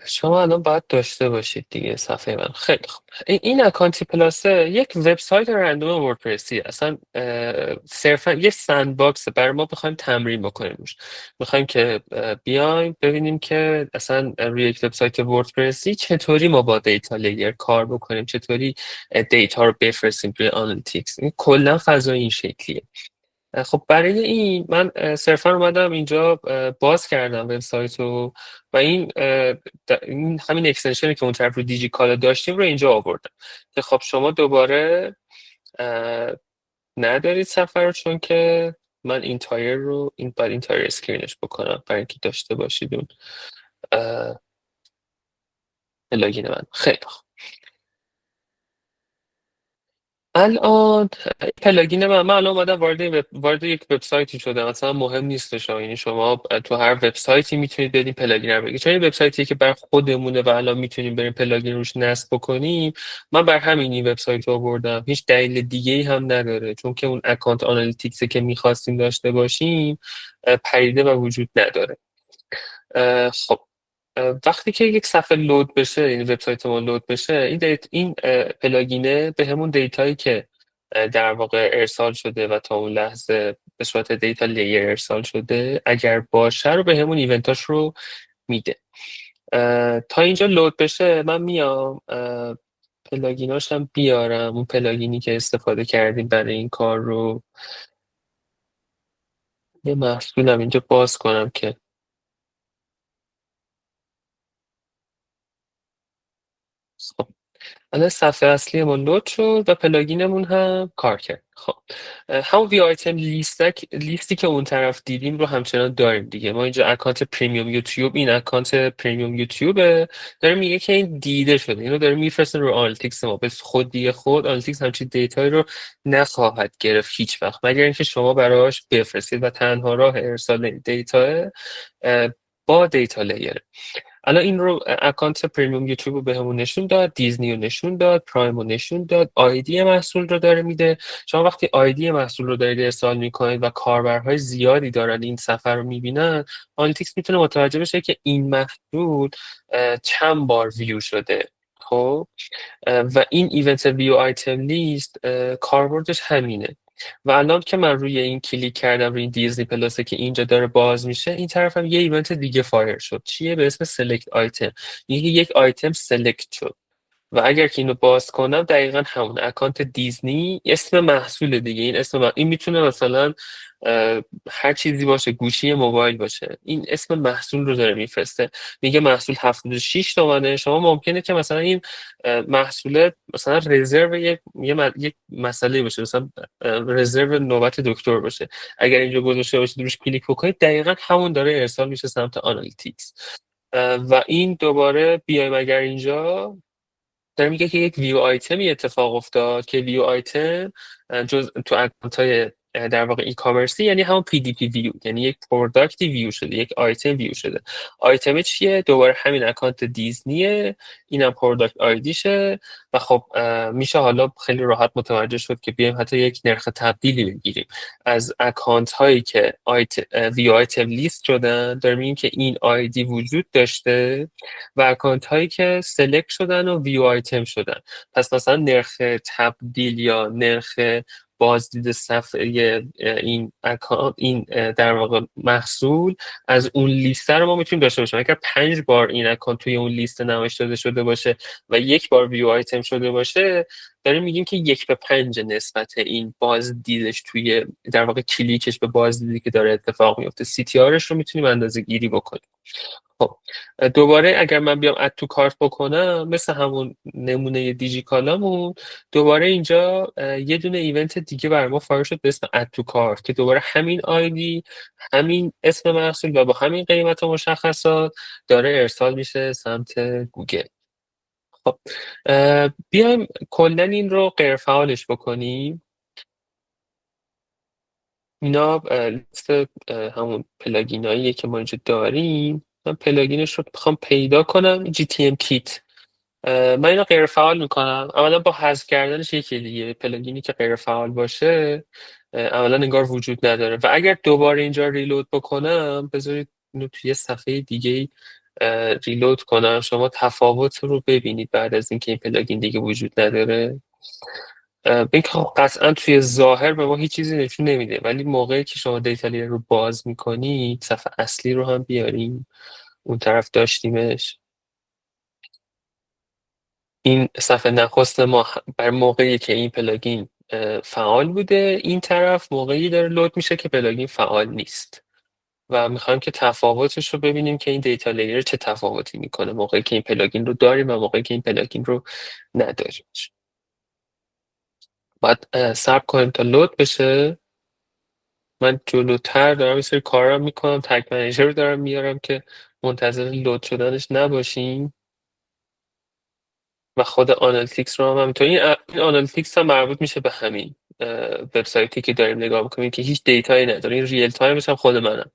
شما الان باید داشته باشید دیگه صفحه من. خیلی خوب. این اکانتی پلاسه یک وبسایت رندوم وردپرسی اصلا صرفا یه سند باکس برای ما بخوایم تمرین بکنیم روش. میخوایم که بیایم ببینیم که اصلا روی یک وبسایت وردپرسی چطوری ما با دیتا لیر کار بکنیم، چطوری دیتا رو بفرستیم توی آنالیتیکس. این کلا فضای این شکلیه. خب برای این من صرفا اومدم اینجا باز کردم وبسایت رو و این همین اکستنشنی که اون طرف رو دیجیکالا داشتیم رو اینجا آوردم که خب شما دوباره اه، ندارید سفر رو، چون که من این تایر رو بعد این تایر اسکرینش بکنم برای اینکه داشته باشید اون اه، پلاگین من. خیلی خوب. الان پلاگین من الان اومدم وارد یک وبسایتی شدم. مثلا مهم نیستش یعنی شما تو هر وبسایتی میتونید برید پلاگین رو بگیرید، چون این وبسایتی که بر خودمونه و الان میتونیم بریم پلاگین روش نصب بکنیم. من بر همین این وبسایت رو آوردم، هیچ دلیل دیگه ای هم نداره، چون که اون اکانت آنالیتیکس که میخواستیم داشته باشیم پریده و وجود نداره. خب وقتی که یک صفحه لود بشه، یعنی وبسایت ما لود بشه، این پلاگینه به همون دیتایی که در واقع ارسال شده و تا اون لحظه به صورت دیتا لیر ارسال شده اگر باشه رو به همون ایونتاش رو میده. تا اینجا لود بشه من میام پلاگیناش هم بیارم، اون پلاگینی که استفاده کردیم برای این کار رو یه محصولم اینجا باز کنم که خب الان صفحه اصلی ما لود شد و پلاگینمون هم کار کرد. خب همون وی آیتم لیستی که اون طرف دیدیم رو همچنان داریم دیگه. ما اینجا اکانت پریمیوم یوتیوب، این اکانت پریمیوم یوتیوبه، داره میگه که این دیده شده، اینو داره میفرسته رو آنالیتیکس ما. به خود آنالیتیکس همچین دیتایی رو نخواهد گرفت هیچ وقت مگر اینکه شما براش بفرستید و تنها راه ارسال این دیتا با دیتا لیره. الان این رو اکانت پریمیوم یوتیوب رو بهمون نشون داد، دیزنی رو نشون داد، پرایم رو نشون داد، آیدی محصول رو داره میده. شما وقتی آیدی محصول رو دارید ارسال میکنید و کاربرهای زیادی دارن این سفر رو میبینن، آنالیتیکس میتونه متوجه بشه که این محصول چند بار ویو شده. خب و این ایونت ویو آیتم لیست کاربردش همینه. و الان که من روی این کلیک کردم روی این دیزنی پلاسه که اینجا داره باز میشه، این طرف هم یه ایونت دیگه فایر شد. چیه؟ به اسم سلکت آیتم. یک آیتم سلکت شد و اگر که اینو باز کنم دقیقا همون اکانت دیزنی، اسم محصول دیگه. این میتونه مثلا هر چیزی باشه، گوشی موبایل باشه، این اسم محصول رو داره میفرسته. میگه محصول 76 تومنه. شما ممکنه که مثلا این محصول مثلا رزرو یک مسئله باشه، مثلا رزرو نوبت دکتر باشه. اگر اینجا گذاشته باشید روش کلیک بکنید دقیقا همون داره ارسال میشه سمت آنالیتیکس. و این دوباره بیایم اگر اینجا داره میگه که یک ویو آیتمی اتفاق افتاد که ویو آیتم جز تو اکانت های در واقع ای کامرسی یعنی همون پی دی پی ویو، یعنی یک پروداکتی ویو شده، یک آیتم ویو شده. آیتم چیه؟ دوباره همین اکانت دیزنیه، اینم پروداکت آیدیشه. و خب میشه حالا خیلی راحت متوجه شد که بیایم حتی یک نرخ تبدیلی بگیریم از اکانت هایی که ویو آیتم لیست شدن. داره میگیم که این آیدی وجود داشته و اکانت هایی که سلکت شدن و ویو آیتم شدن. پس مثلا نرخ تبدیل یا نرخ بازدید صفحه این اکانت، این در واقع محصول از اون لیست رو ما میتونیم داشته باشیم. اگر 5 بار این اکانت توی اون لیست نمایش داده شده باشه و یک بار ویو آیتم شده باشه، داریم میگیم که 1 به 5 نسبت این بازدیدش توی در واقع کلیکش به بازدیدی که داره اتفاق میفته. سی تی آرش رو میتونیم اندازه گیری بکنیم. خب دوباره اگر من بیام اد تو کارت بکنم مثل همون نمونه دیجیکالامون، دوباره اینجا یه دونه ایونت دیگه بر ما فایر شد به اسم اد تو کارت که دوباره همین آیدی، همین اسم محصول و با همین قیمت و مشخصات داره ارسال میشه سمت گوگل. خب بیایم کلا این رو غیر فعالش بکنیم. اینا لیست همون پلاگیناییه که ما اینجا داریم. من پلاگینش رو بخوام پیدا کنم، جی تی ام کیت، من اینو غیر فعال میکنم. اولا با حذف کردنش یکی دیگه، پلاگینی که غیر فعال باشه اولا انگار وجود نداره. و اگر دوباره اینجا ریلود بکنم، بذارید اینو توی یه صفحه دیگه ریلود کنم شما تفاوت رو ببینید بعد از اینکه این پلاگین دیگه وجود نداره. این که خب قطعا توی ظاهر به ما هیچ چیزی نشون نمیده، ولی موقعی که شما دیتا لیر رو باز میکنید، صفحه اصلی رو هم بیاریم اون طرف داشتیمش. این صفحه نخست ما بر موقعی که این پلاگین فعال بوده، این طرف موقعی داره لود میشه که پلاگین فعال نیست و میخوایم که تفاوتش رو ببینیم که این دیتا لیر چه تفاوتی میکنه موقعی که این پلاگین رو داریم و موقعی که این پلاگین رو نداریم. باید صبر کنیم تا لود بشه. من جلوتر دارم یه سری کارا میکنم، تگ منیجر رو دارم میارم که منتظر لود شدنش نباشیم و خود آنالیتیکس رو هم همینطور. این آنالیتیکس هم مربوط میشه به همین وبسایتی که داریم نگاه میکنیم که هیچ دیتایی نداره. این ریل تایمش هم خود منم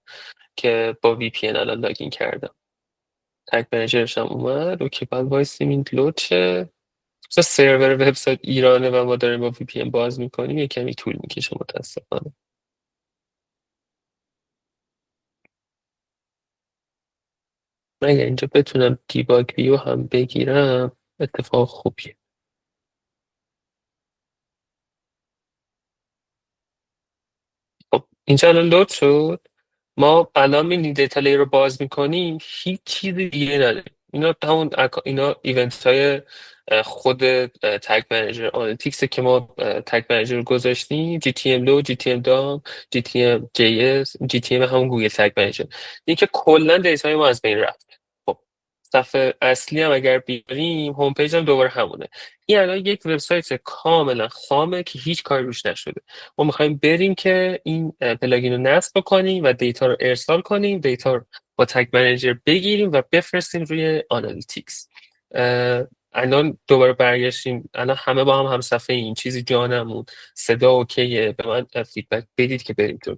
که با وی پی ان الان لاگین کردم. تگ منیجرش هم اومد. اوکی، بعد وایسیم این لود شه. مثلا سرور وبسایت ایرانه و ما داریم با وی پی ان باز میکنیم، یه کمی طول میکشه متاسفانه. من اگر اینجا بتونم دیباگ ویو هم بگیرم اتفاق خوبیه. خب اینجا الان لود شد. ما الان این دیتا لیر رو باز میکنیم، هیچ چیز دیگه نداریم. اینا ایونت های خود تگ منیجر آنالیتیکس که ما تگ منیجر رو گذاشتیم، جی تی ام لو، جی تی ام دام، جی تی ام جی اس، جی تی ام همون گوگل تگ منیجر. این که کلا دیتا ما از بین رفت. خب صفحه اصلی هم اگر بیاریم، هوم پیج هم دوباره همونه. این الان یک وبسایت کاملا خامه که هیچ کاری روش نشده. ما میخوایم بریم که این پلاگین رو نصب کنیم و دیتا رو ارسال کنیم، دیتا رو با تگ منیجر بگیریم و بفرستیم روی آنالیتیکس. الان دوباره برگشتیم، الان همه با هم صفحه، این چیزی جا نموند، صدا اوکیه، به من فیدبک بدید که بریم جلو.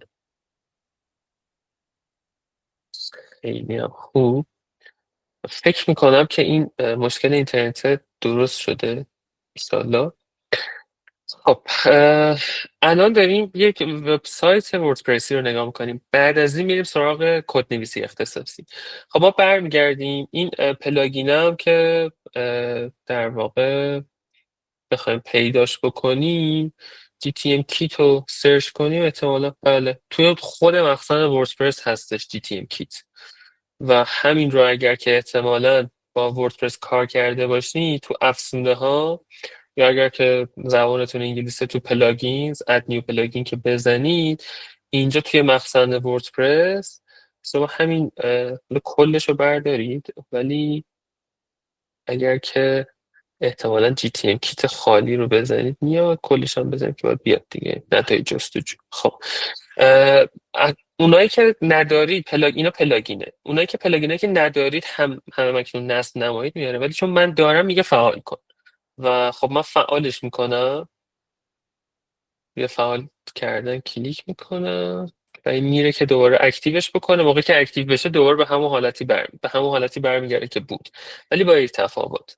خیلی هم خوب. فکر میکنم که این مشکل اینترنت درست شده ایشالله. خب الان داریم یک وبسایت وردپرسی رو نگاه میکنیم. بعد از این میریم سراغ کدنویسی اختصاصی. خب ما برمیگردیم این پلاگین هم که در واقع بخوایم پیداش بکنیم، GTM کیت رو سرچ کنیم، احتمالا بله توی خود مخزن وردپرس هستش GTM کیت و همین رو اگر که احتمالا با وردپرس کار کرده باشی تو افزوده ها، یا اگر که زبانتون انگلیسه تو پلاگینز اد نیو پلاگین که بزنید اینجا توی مخزن وردپرس شما همین کلش رو بردارید، ولی اگر که احتمالا جی تی ام کیت خالی رو بزنید میاد، کلش هم بزنید که باید بیاد دیگه نتایج جستجو. خب اونایی که ندارید اینا پلاگینه. اونایی که پلاگینه که ندارید همه مکنون نصب نمایید میاره، ولی چون من دارم میگه فعال کن و خب من فعالش میکنم. یه فعال کردن کلیک میکنم و این میره که دوباره اکتیوش بکنه. موقعی که اکتیو بشه دوباره به همون حالتی برمیگرده که بود، ولی با یک تفاوت.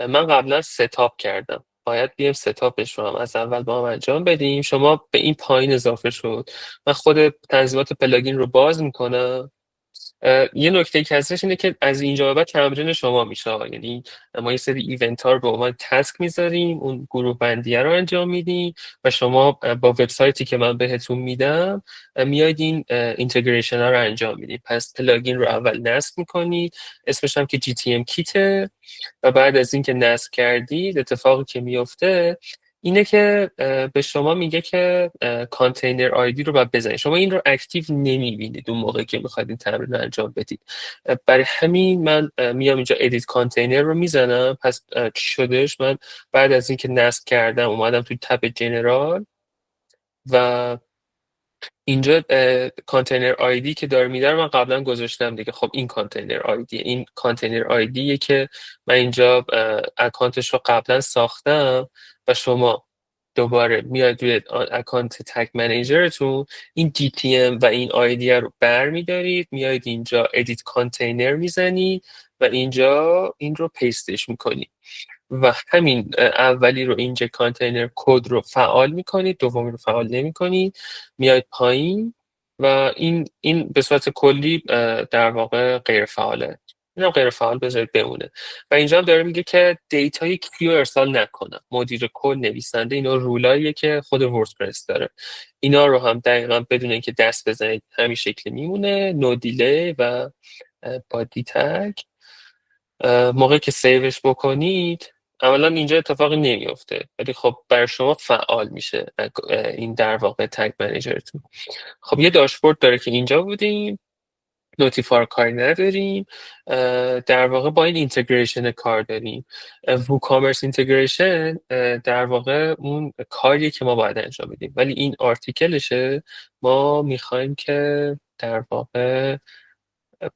من قبلا ستاپ کردم، باید بیایم ستاپش رو هم از اول با هم انجام بدیم. شما به این پایین اضافه شد. من خود تنظیمات پلاگین رو باز میکنم. یه نکته که هستش اینه که از اینجا به بعد تمرین شما میشه. یعنی ما یه سری ایونت ها رو به عنوان تسک میذاریم، اون گروه بندیه رو انجام میدیم و شما با وبسایتی که من بهتون میدم میاید این اینتگریشن ها رو انجام میدید. پس پلاگین رو اول نصب میکنید، اسمش هم که GTM کیته و بعد از اینکه نصب کردید اتفاقی که میفته اینه که به شما میگه که کانتینر آیدی رو باید بزنید. شما این رو اکتیو نمیبینید اون موقع که میخواید این تمرین رو انجام بدید. برای همین من میام اینجا ادیت کانتینر رو میزنم. پس چی شدش؟ من بعد از اینکه نصب کردم اومدم توی تب جنرال و اینجا کانتینر آیدی که داره میده من قبلا گذاشتم دیگه. خب این کانتینر آیدی، این کانتینر آیدیه که من اینجا اکانتش رو قبلا ساختم و شما دوباره میاد روی اکانت تگ منیجرتون این GTM و این آیدی رو برمیدارید، میایید اینجا ادیت کانتینر میزنید و اینجا این رو پیستش میکنید و همین اولی رو اینجا کانتینر کد رو فعال میکنید، دومی رو فعال نمیکنید، میاید پایین و این به صورت کلی در واقع غیر فعاله. اینم غیر فعال بذارید بمونه. و اینجا هم داره میگه که دیتای کیو ارسال نکنم. مدیر کل، نویسنده، اینا رولاییه که خود وردپرس داره. اینا رو هم دقیقا بدون اینکه دست بزنید همین شکلی میمونه. نو دیلی و بادی تگ. موقعی که سیوش بکنید اولا اینجا اتفاقی نمیفته، ولی خب برای شما فعال میشه این در واقع تگ منیجرتون. خب یه داشبورد داره که اینجا بودیم، نوتیفایر کاری نداریم. در واقع با این اینتگریشن کار داریم. ووکامرس اینتگریشن در واقع اون کاریه که ما باید انجام بدیم، ولی این آرتیکلشه. ما میخوایم که در واقع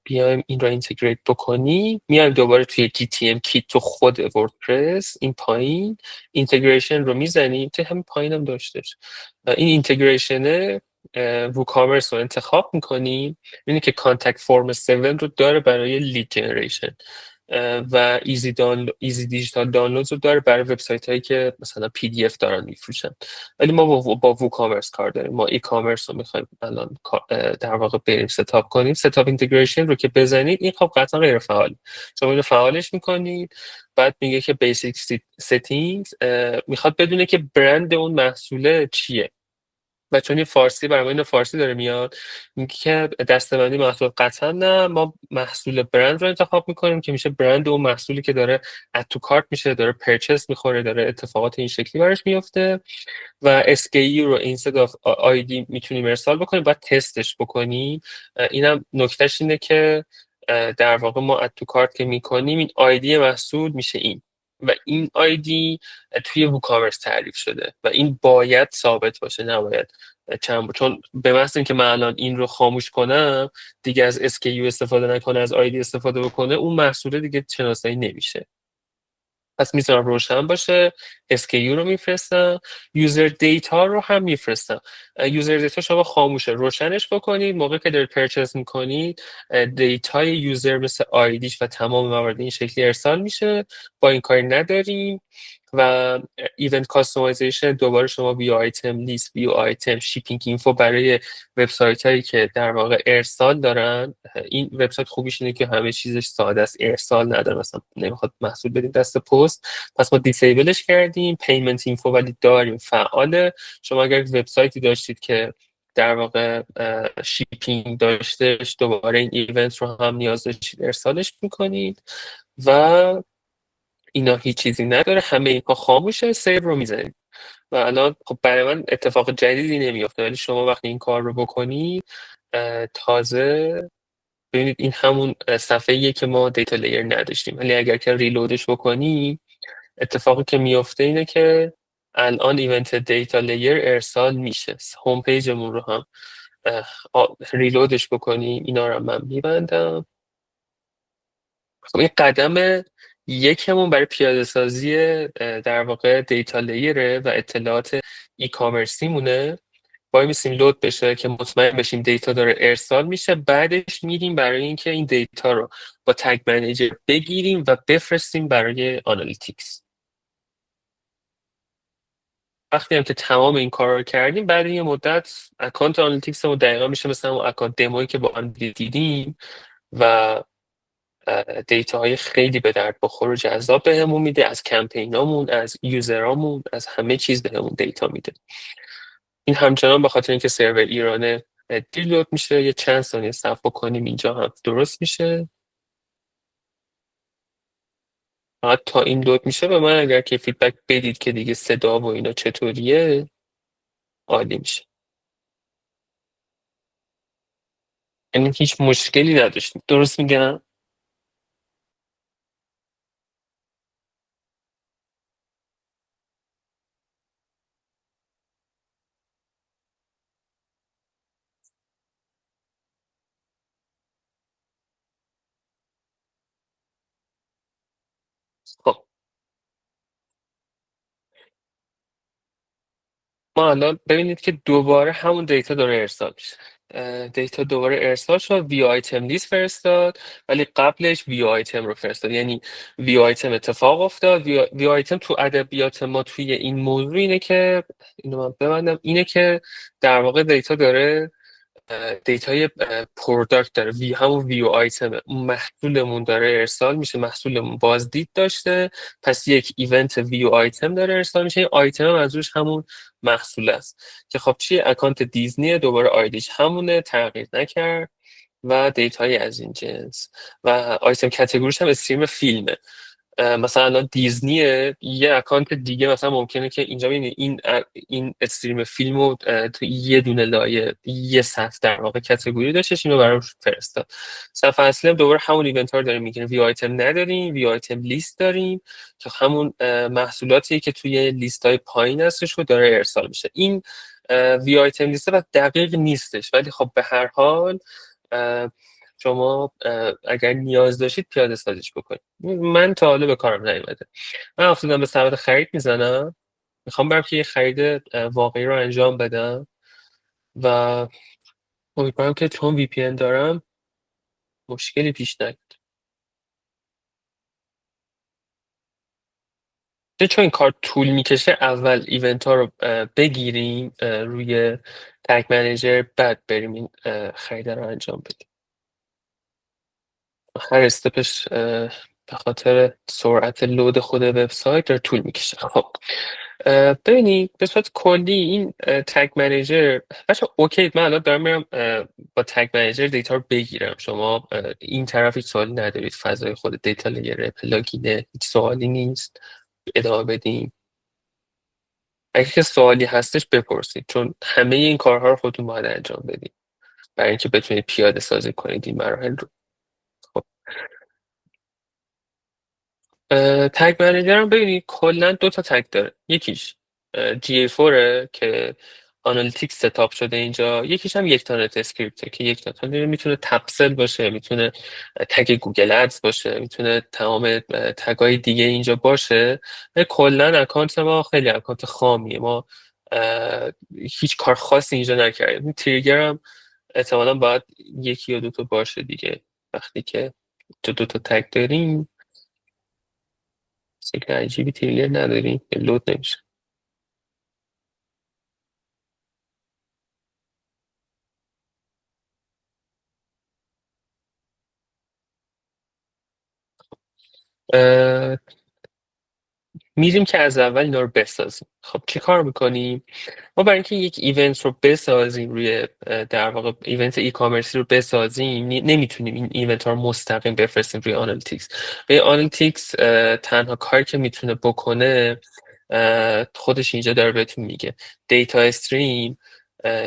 بیایم این رو اینتگریت بکنیم. میایم دوباره توی GTM کیت تو خود وردپرس این پایین اینتگریشن رو میزنیم. توی همین پایین هم داشتش این اینتگریشن ووکامرس رو انتخاب میکنیم. اینه که کانتکت فرم 7 رو داره برای لید جنریشن و ایزی دیجیتال دانلود رو داره برای وبسایت هایی که مثلا PDF دارن میفروشن. ولی ما با ووکامرس کار داریم. ما ای کامرس رو میخوایم الان در واقع بریم ستاپ کنیم. ستاپ اینتگریشن رو که بزنید این خب قطعا غیر فعال. شما اینو فعالش میکنید. بعد میگه که بیسیک سیتینگز میخواد بدونه که برند اون محصول چیه. و چون این فارسی برای ما اینو فارسی داره میاد، میگه که دسته‌بندی محصول قطعا نه، ما محصول برند رو انتخاب میکنیم که میشه برند اون محصولی که داره اد تو کارت میشه، داره پرچس میخوره، داره اتفاقات این شکلی براش میفته. و SKU رو instead of ID میتونیم ارسال بکنیم، باید تستش بکنیم. اینم نکتهش اینه که در واقع ما اد تو کارت که میکنیم این آیدی محصول میشه این، و این آیدی توی ووکامرس تعریف شده و این باید ثابت باشه، نباید چون به محض اینکه من الان این رو خاموش کنم دیگه از SKU استفاده نکنه، از آیدی استفاده بکنه، اون محصول دیگه شناسایی نمیشه. پس میذارم روشن باشه. SKU رو میفرستم. یوزر دیتا رو هم میفرستم. یوزر دیتا شما خاموشه، روشنش بکنید. موقع که دارید پرچیز میکنید دیتای یوزر مثل آیدیش و تمام موارد این شکلی ارسال میشه. با این کاری نداریم. و ایونت کاستومایزیشن دوباره شما ویو آیتم لیست، ویو آیتم، شیپینگ اینفو برای وبسایت هایی که در واقع ارسال دارن. این وبسایت خوبیش اینه که همه چیزش ساده است، ارسال نداره، مثلا نمیخواد محصول بدید دست پست. پس ما دیسیبلش کردیم. پیمنت اینفو ولی داریم، فعاله. شما اگر وبسایتی داشتید که در واقع شیپینگ داشتهش، دوباره این ایونت رو هم نیاز داشتید ارسالش میکنید. و اینا هیچ چیزی نداره، همه اینها خاموشه. سیو رو میزنید و الان خب برای من اتفاق جدیدی نمیافته، ولی شما وقتی این کار رو بکنی تازه ببینید این همون صفحه‌ایه که ما دیتا لیر نداشتیم، ولی اگر که ریلودش بکنی اتفاقی که میفته اینه که الان ایونت دیتا لیر ارسال میشه. هوم پیجمون رو هم ریلودش بکنیم. اینا رو من میبندم. خب این قدم یکمون برای پیاده سازی در واقع دیتا لیره و اطلاعات ای کامرسی مونه. وای میسیم لود بشه که مطمئن بشیم دیتا داره ارسال میشه. بعدش میریم برای اینکه این دیتا رو با تگ منیجر بگیریم و بفرستیم برای آنالیتیکس. وقتی هم که تمام این کار رو کردیم، بعد یه مدت اکانت آنالیتیکس رو دقیقا میشه مثل اون اکانت دمویی که با هم دیدیم و دیتا های خیلی به درد بخور و جذاب بهمون میده. از کمپینامون، از یوزرامون، از همه چیز بهمون دیتا میده. این همچنان به خاطر اینکه سرور ایرانه دیلود میشه. یه چند ثانیه صبر بکنیم اینجا هم درست میشه. فقط تا این لود میشه به من اگر که فیدبک بدید که دیگه صدا و اینا چطوریه عالی میشه. یعنی هیچ مشکلی نداشتیم، درست میگم؟ خب ما الان ببینید که دوباره همون دیتا داره ارسال میشه. دیتا دوباره ارسال شد. ویو آیتم لیست فرستاد، ولی قبلش ویو آیتم رو فرستاد. یعنی ویو آیتم اتفاق افتاد. ویو آیتم تو ادبیات ما توی این موضوع اینه که اینو من ببندم، اینه که در واقع دیتا داره دیتای پروداکت داره، همون ویو آیتمه، اون محصولمون داره ارسال میشه، محصولمون بازدید داشته، پس یک ایونت ویو آیتم داره ارسال میشه. این آیتم منظورش همون محصول است که خب چیه، اکانت دیزنیه، دوباره آیدیش همونه، تغییر نکرد و دیتایی از این جنس. و آیتم کتگوریش هم استریم فیلمه. مثلا الان دیزنیه، یه اکانت دیگه مثلا ممکنه که اینجا ببینید این استریم فیلم رو تو یه دونه لایه، یه صف در واقع کاتگوری داشتش، اینو براش فرستاد. صفحه اصلی هم دوباره همون ایونت ها رو داریم میگیریم. وی آیتم نداریم، وی آیتم لیست داریم که همون محصولاتی که توی لیست های پایین هستش رو داره ارسال میشه. این وی آیتم لیست و دقیق نیستش، ولی خب به هر حال شما اگر نیاز داشتید پیاده سازیش بکنید. من تا حالا به کارم نیومده. من افتادم به سبد خرید میزنم، میخوام برم که یه خرید واقعی رو انجام بدم و امیدوارم که چون وی پی ان دارم مشکلی پیش نیاد. چون این کار طول میکشه، اول ایونت ها رو بگیریم روی تگ منیجر، بعد بریم این خرید رو انجام بدیم. هر استپش به خاطر سرعت لود خود وبسایت داره طول میکشه. خب ببینید به صورت کلی این تگ منیجر بچه اوکی، من الان دارم میرم با تگ منیجر دیتا رو بگیرم. شما این طرف هیچ سوالی ندارید؟ فضای خود دیتا لیر پلاگینه، هیچ سوالی نیست؟ ادامه بدیم؟ اگه که سوالی هستش بپرسید، چون همه این کارها رو خودتون باید انجام بدید برای اینکه بتونید پیاده سازی کنید این مراحل رو. خب تگ منیجر هم ببینید کلا دو تا تگ داره. یکیش GA4 که آنالیتیکس ستاپ شده اینجا، یکیش هم یک تانت اسکریپته که یک تانت میتونه تپسل باشه، میتونه تگ گوگل ادز باشه، میتونه تمام تگای دیگه اینجا باشه. کلا اکانت ما خیلی اکانت خامیه، ما هیچ کار خاصی اینجا نکردیم. این تریگر هم احتمالا باید یکی یا دو تا باشه دیگه. وقتی که دو تا تگ داریم شکل عجیبی تریگر نداریم که لود نمیشه. میریم که از اول اینا رو بسازیم. خب چی کار میکنیم؟ ما برای اینکه یک ایونت رو بسازیم روی در واقع ایونت ای کامرسی رو بسازیم، نمیتونیم این ایونت ها رو مستقیم بفرستیم روی آنالیتیکس. به آنالیتیکس تنها کاری که میتونه بکنه خودش اینجا داره بهتون میگه دیتا استریم.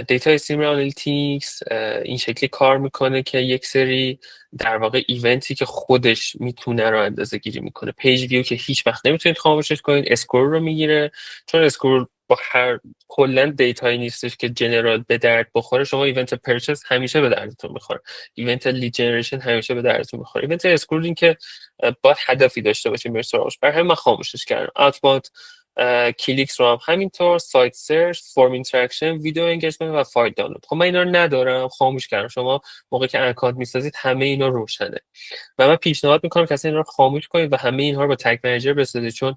دیتا استریم آنالیتیکس این شکلی کار میکنه که یک سری در واقع ایونتی که خودش میتونه رو اندازه گیری میکنه. پیج ویو که هیچ وقت نمیتونید خاموشش کنید، اسکرول رو میگیره، چون اسکرول با هر کلا دیتایی نیستش که جنرال به درد بخوره. شما ایونت پرچس همیشه به دردتون میخوره، ایونت لید جنریشن همیشه به دردتون میخوره. ایونت اسکرولینگ که باید هدفی داشته باشیم برای سراغش، برای همین من خاموشش کردم. اتبات کلیکس رو هم همینطور، سایت سرچ، فرم اینتراکشن، ویدیو انگیجمنت و فایل دانلود. خب من اینا رو ندارم، خاموش کردم. شما موقعی که اکانت میسازید همه اینا روشنه و من پیشنهاد میکنم کسی اینا رو خاموش کنید و همه اینها رو با تگ منیجر بسازید، چون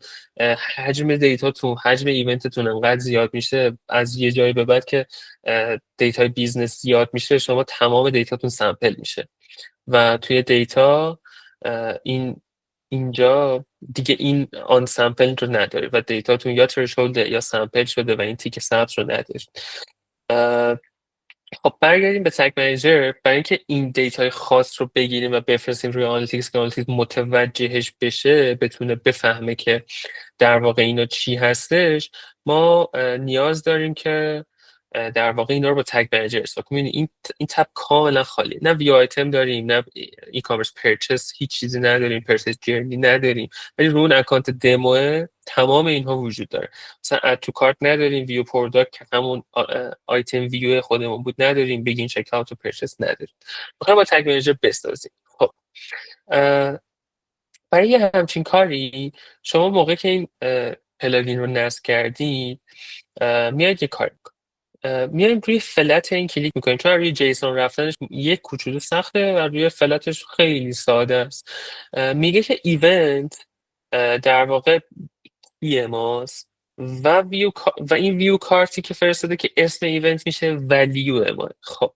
حجم دیتاتون، حجم ایونتتون انقدر زیاد میشه از یه جایی به بعد که دیتای بیزنس زیاد میشه، شما تمام دیتاتون سمپل میشه و توی دیتا این اینجا دیگه این آن سمپل رو نداره و دیتاتون یا ترشولد یا سمپل شده و این تیک سبز رو نداره. خب برگردیم به تگ منیجر. برای اینکه این دیتای خاص رو بگیریم و بفرستیم روی آنالیتیکس که آنالیتیکس متوجهش بشه، بتونه بفهمه که در واقع اینا چی هستش، ما نیاز داریم که در واقع اینا رو با تگ منیجر استفاده کنیم. این تب کاملا خالی، نه وی آیتم داریم، نه ای کامرس پرچس، هیچ چیزی نداریم، پرچس جرنی نداریم، ولی رو اون اکانت دمو تمام اینها وجود داره. مثلا اد تو کارت نداریم، ویو پروداکت که همون آیتم ویو خودمون بود نداریم، بگین چک اوت و پرچس نداریم. میخوایم با تگ منیجر بسازیم. خب برای یه همچین کاری شما موقعی که این پلاگین رو نصب کردید میاید یه کار میایم روی فلت این کلیک میکنیم، چون روی جیسون رفتنش یک کوچولو سخته و روی فلتش خیلی ساده است. میگه که ایونت در واقع ماست و و این ویو کارتی که فرستاده که اسم ایونت میشه ولیو ما. خب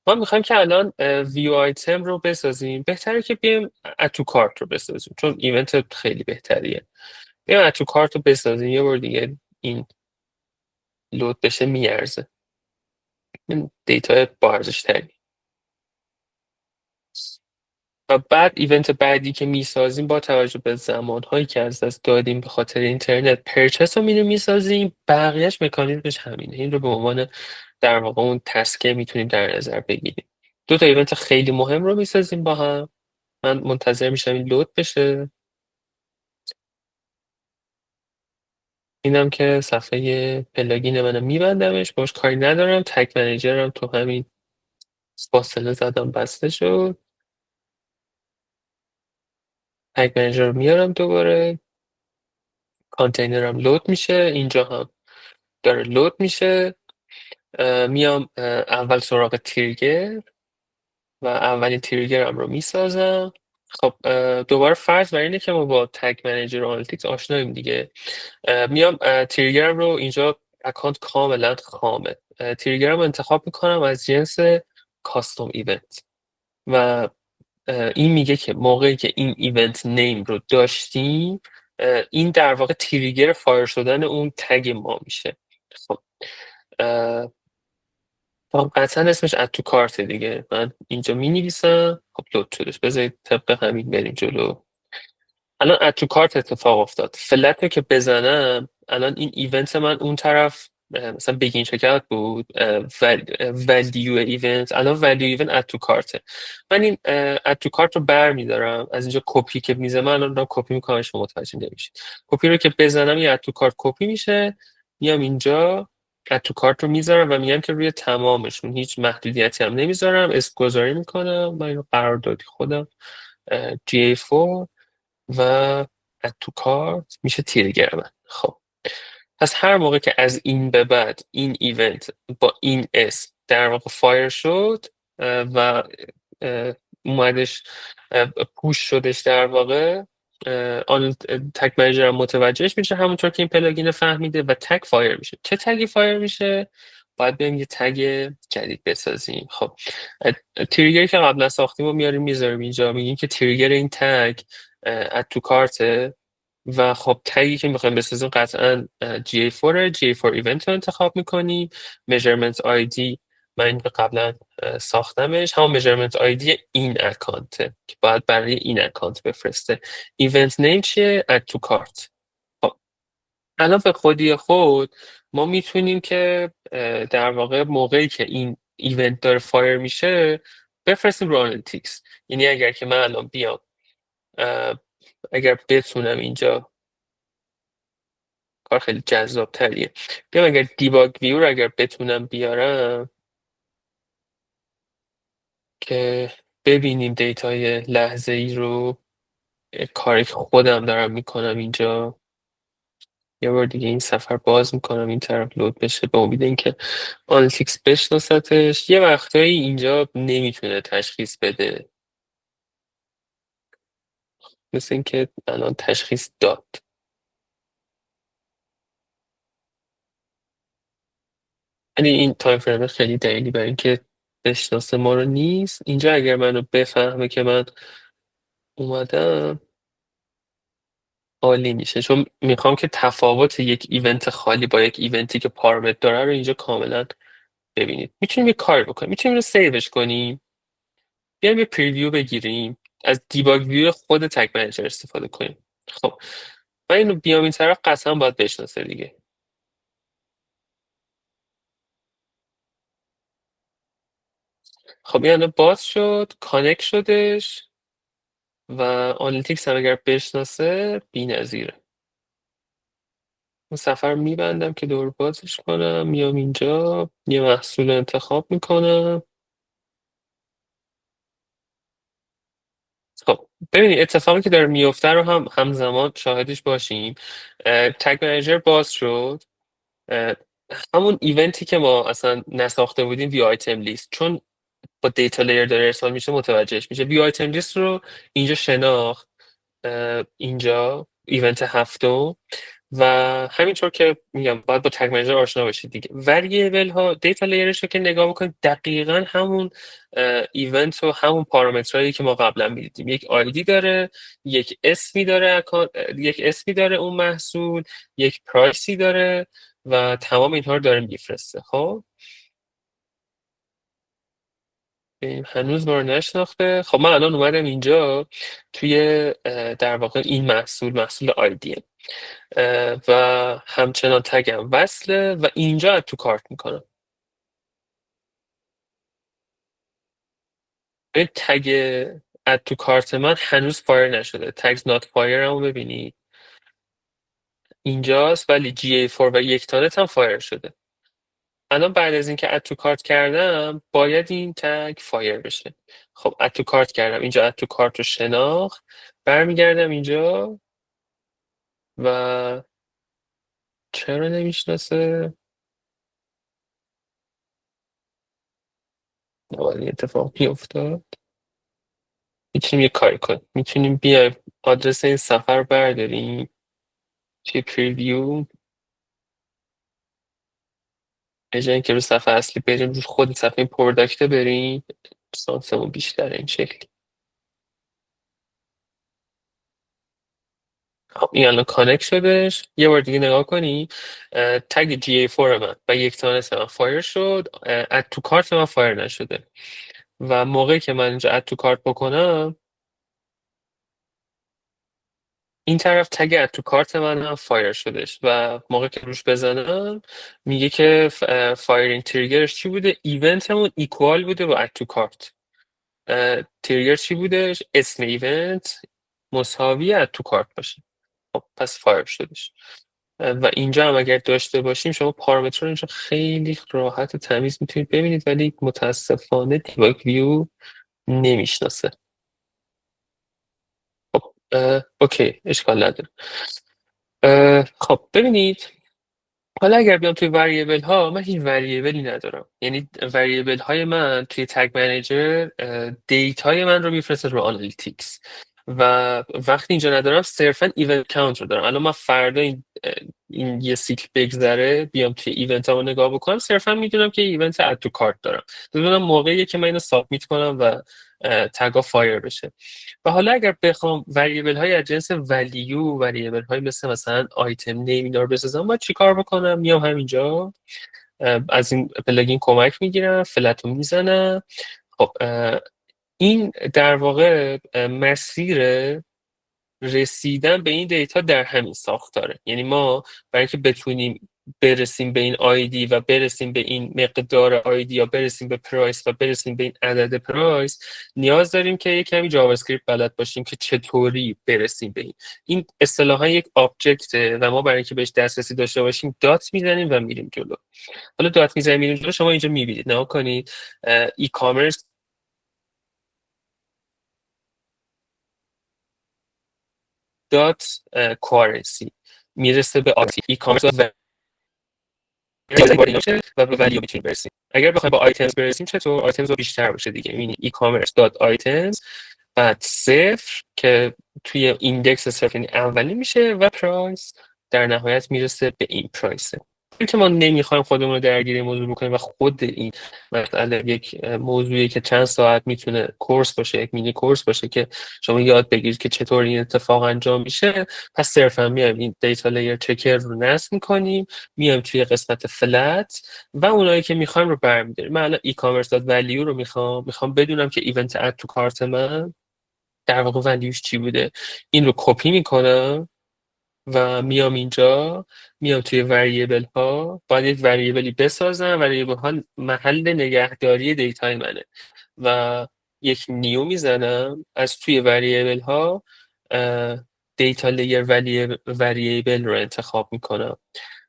ما میخوایم که الان ویو آیتم رو بسازیم. بهتره که بیایم اتو کارت رو بسازیم چون ایونت خیلی بهتریه. بیایم اتو کارت رو بسازیم. یه بار دیگه این لود بشه میارزه. این دیتا با ارزش تری. و بعد ایونت بعدی که میسازیم با توجه به زمانهایی که از دست دادیم به خاطر اینترنت پرچس رو میسازیم. بقیهش مکانیزمش همینه. این رو به عنوان در واقع اون تسکه میتونیم در نظر بگیریم. دو تا ایونت خیلی مهم رو میسازیم با هم. من منتظر میشم این لود بشه. اینم که صفحه پلاگین منم میبندمش. باش کاری ندارم. تگ منیجرم تو همین فاصله زدم بسته شد. تگ منیجر رو میارم دوباره. کانتینرم لود میشه. اینجا هم داره لود میشه. میام اول سراغ تریگر و اولین تریگرم رو میسازم. خب دوباره فرض بر اینه که ما با تگ منیجر و آنالیتیکس آشناییم دیگه. میام تریگرم رو اینجا اکانت کاملا خامه. تریگرم رو انتخاب میکنم از جنس کاستوم ایونت و این میگه که موقعی که این ایونت نیم رو داشتیم این در واقع تریگر فایر شدن اون تگ ما میشه. خب قطعا اسمش اد تو کارت دیگه. من اینجا می نویسم. خب لود شدش. بذارید طبق همین بریم جلو. الان اد تو کارت اتفاق افتاد. فلت رو که بزنم الان این ایونت من اون طرف مثلا بگین چکت بود ولیو ایونت. الان ولیو ایونت اد تو کارته. من این اد تو کارت رو بر میدارم از اینجا. کپی که میزنم الان دارم کپی میکنم شما متوجه نمیشید. کپی رو که بزنم این اد تو کارت کپی میشه. میام اینجا اد تو کارت رو میذارم و میگم که روی تمامشون هیچ محدودیتی هم نمیذارم. اسم گذاری میکنم. من اینو قراردادی خودم GA4 و اد تو کارت میشه تریگر من. خب پس هر موقع که از این به بعد این ایونت با این اسم در واقع فایر شد و اومدش پوش شدش در واقع آن تگ منیجر هم متوجهش میشه همونطور که این پلاگین فهمیده و تگ فایر میشه. چه تگی فایر میشه؟ باید بریم یه تگ جدید بسازیم. خب تریگری که قبلا ساختیم رو میاریم میذاریم اینجا. میگیم که تریگر این تگ اد تو کارته و خب تگی که میخوایم بسازیم قطعا GA4 ایونت رو انتخاب میکنیم. measurement ID من این قبلا ساختمش. همون measurement ID این اکانته که باید برای این اکانت بفرسته. ایونت نیم چیه؟ اد تو کارت. خب الان به خودی خود ما میتونیم که در واقع موقعی که این ایونت داره فایر میشه بفرستیم رو آنالیتیکس. یعنی اگر که من الان بیام اگر بتونم اینجا کار خیلی جذاب تریه. بیام اگر دیباگ ویو رو اگر بتونم بیارم که ببینیم دیتای لحظه ای رو. کاری که خودم دارم میکنم اینجا. یه بار دیگه این سفر باز میکنم این طرف لود بشه به امید اینکه آنالیتیکس بشناستش. یه وقتایی اینجا نمیتونه تشخیص بده مثل اینکه الان تشخیص داد. ولی این تایم فریم خیلی دلیلی برای اینکه بشناسه ما رو نیست. اینجا اگر منو بفهمه که من اومدم عالی میشه چون میخوام که تفاوت یک ایونت خالی با یک ایونتی که پارامتر داره رو اینجا کاملا ببینید. میتونیم یه کار بکنیم. میتونیم رو سیوش کنیم. بیایم یه پریویو بگیریم. از دیباگ ویو خود تگ منیجر استفاده کنیم. خب من اینو بیام این طرف قطعا باید بشناسه دیگه. خب این باز شد کانکت شدش و آنالیتیکس هم اگر بشناسه بی‌نظیره. اون سفر میبندم که دور بازش کنم. میام اینجا یه محصول انتخاب میکنم. خب ببینید اتفاقی که داره میفته رو هم همزمان شاهدش باشیم. تگ منیجر باز شد. همون ایونتی که ما اصلا نساخته بودیم وی آیتم لیست چون با دیتا لیر داره ارسال میشه متوجهش میشه. وی آیتم لیست رو اینجا شناخت. اینجا ایونت هفتم و همینطور که میگم باید با تگ منیجر آشنا باشید دیگه. وریبل ها دیتا لیرش رو که نگاه بکنید دقیقا همون ایونت و همون پارامترهایی که ما قبلا میدیدیم. یک آیدی داره، یک اسمی داره، یک اسمی داره اون محصول، یک پرایسی داره و تمام اینها رو داره میفرسته. خب هنوز ما رو نشناخته. خب من الان اومدم اینجا توی در واقع این محصول آیدیه و همچنان تگم وصله و اینجا اد تو کارت میکنم. این تگ اد تو کارت من هنوز فایر نشده. تگز نات فایر رو ببینی اینجاست، ولی GA4 و یک تانت هم فایر شده. الان بعد از اینکه اد تو کارت کردم باید این تگ فایر بشه. خب اد تو کارت کردم، اینجا اد تو کارت رو شناخت، برمیگردم اینجا و چرا نمیشناسه؟ نباید این اتفاق بیفتاد. میتونیم یه کاری کنیم، میتونیم بیایم آدرس این سفر رو برداریم توی پریویو، به جای اینکه رو صفحه اصلی بریم رو خود صفحه پروداکت بریم، سانسمون بیشتره این شکلی. خب این الان کانکت شدش. یه بار دیگه نگاه کنی تگ GA4 من و یک تانس من فایر شد، اد تو کارت من فایر نشده و موقعی که من اینجا اد تو کارت بکنم این طرف تگ اد تو کارت من هم فایر شدش و موقع که روش بزنم میگه که فایرینگ تریگرش چی بوده؟ ایونتمون ایکوال بوده با اد تو کارت. تریگر چی بودش؟ اسم ایونت مساوی اد تو کارت باشه. خب پس فایر شدش. و اینجا هم اگر داشته باشیم شما پارامتر رو اینجا خیلی راحت و تمیز میتونید ببینید، ولی متاسفانه دیباگ ویو نمیشناسه. خب اوکی اشکال نداره. خب ببینید، حالا اگر بیام توی وریبل ها، من هیچ وریبلی ندارم. یعنی وریبل های من توی تگ منیجر دیتای من رو میفرسته رو آنالیتیکس و وقتی اینجا ندارم صرفا ایونت کاونت رو دارم. الان من فردا این یه سیکل بگذره بیام توی ایونت ها رو نگاه بکنم، صرفا میدونم که ایونت اد تو کارت دارم، بدونم موقعیه که من اینو سابمیت کنم و تگا فایر بشه. و حالا اگر بخوام وریبل های از جنس ولیو، وریبل های مثلا آیتم نیم اینا رو بسازم، باید چیکار بکنم؟ میام همینجا از این پلاگین کمک میگیرم، فلت رو میزنم. خب این در واقع مسیر رسیدن به این دیتا در همین ساختاره. یعنی ما برای اینکه بتونیم برسیم به این آیدی و برسیم به این مقدار آیدی یا برسیم به پرایس و برسیم به این عدد پرایس، نیاز داریم که یک کمی جاوا اسکریپت بلد باشیم که چطوری برسیم به این اصطلاحا یک آبجکته و ما برای اینکه بهش دسترسی داشته باشیم دات میزنیم و میریم جلو. حالا دات میزنیم میریم جلو، شما اینجا میبینید نگاه کنید ای کامرس دات کوارنسی میرسه به آتی ای کامرس و به ولیو میتونیم برسیم. اگر بخوایم با آیتمز برسیم چطور؟ آیتمز رو بیشتر باشه دیگه، یعنی ای کامرس دات آیتمز بعد صفر که توی ایندکس صفر یعنی اولی میشه و پرایس در نهایت میرسه به این پرایسه. این که ما نمیخوایم خودمون رو درگیر این موضوع بکنیم و خود این مسئله یک موضوعی که چند ساعت میتونه کورس باشه، یک مینی کورس باشه که شما یاد بگیرید که چطور این اتفاق انجام میشه، پس صرفا میایم این دیتا لیر چکر رو نصب میکنیم، میایم توی قسمت فلت و اونایی که میخوایم رو برمیداریم. من الان ای کامرس دات ولیو رو میخوام بدونم که ایونت اد تو کارت من در واقع ولیوش چی بوده. این رو کپی میکنم و میام اینجا، میام توی وریبل ها، باید یک وریبلی بسازم. وریبل ها محل نگهداری دیتای منه و یک نیو میزنم از توی وریبل ها دیتا لیر وریبل رو انتخاب میکنم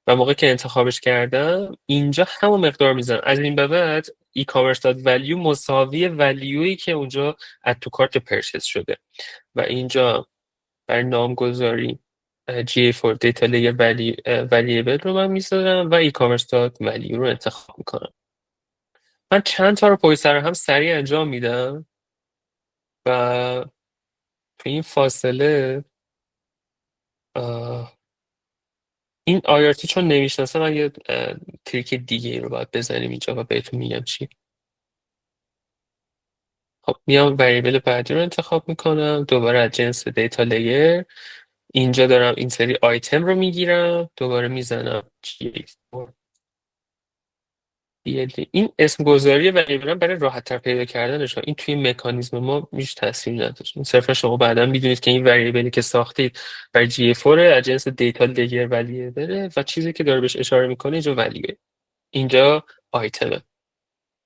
و موقع که انتخابش کردم اینجا همون مقدار میزنم. از این به بعد ای کامرس داد ولیو مساوی ولیویی که اونجا اد تو کارت پرچیز شده و اینجا بر نامگذاری GA4 دیتا لیر ولیبل رو من میذارم و ای کامرس دات ولیو رو انتخاب میکنم. من چند تا رو پشت سر هم سریع انجام میدم و تو این فاصله این IRT چون نمیشناسم من یه تریک دیگه ای رو باید بزنیم اینجا و بهتون میگم چی. خب میام وریبل بعدی رو انتخاب میکنم، دوباره از جنس دیتا لیر اینجا دارم این سری آیتم رو میگیرم، دوباره میزنم این اسم گذاری وریبل برای راحت تر پیدا کردنش این توی مکانیزم ما میش تاثیر نداره. صرفا شما بعدا میدونید که این وریبلی که ساختید برای جی 4 از جنس دیتا لیر ولیه داره و چیزی که داره بهش اشاره میکنه اینجا ولیه، اینجا آیتمه.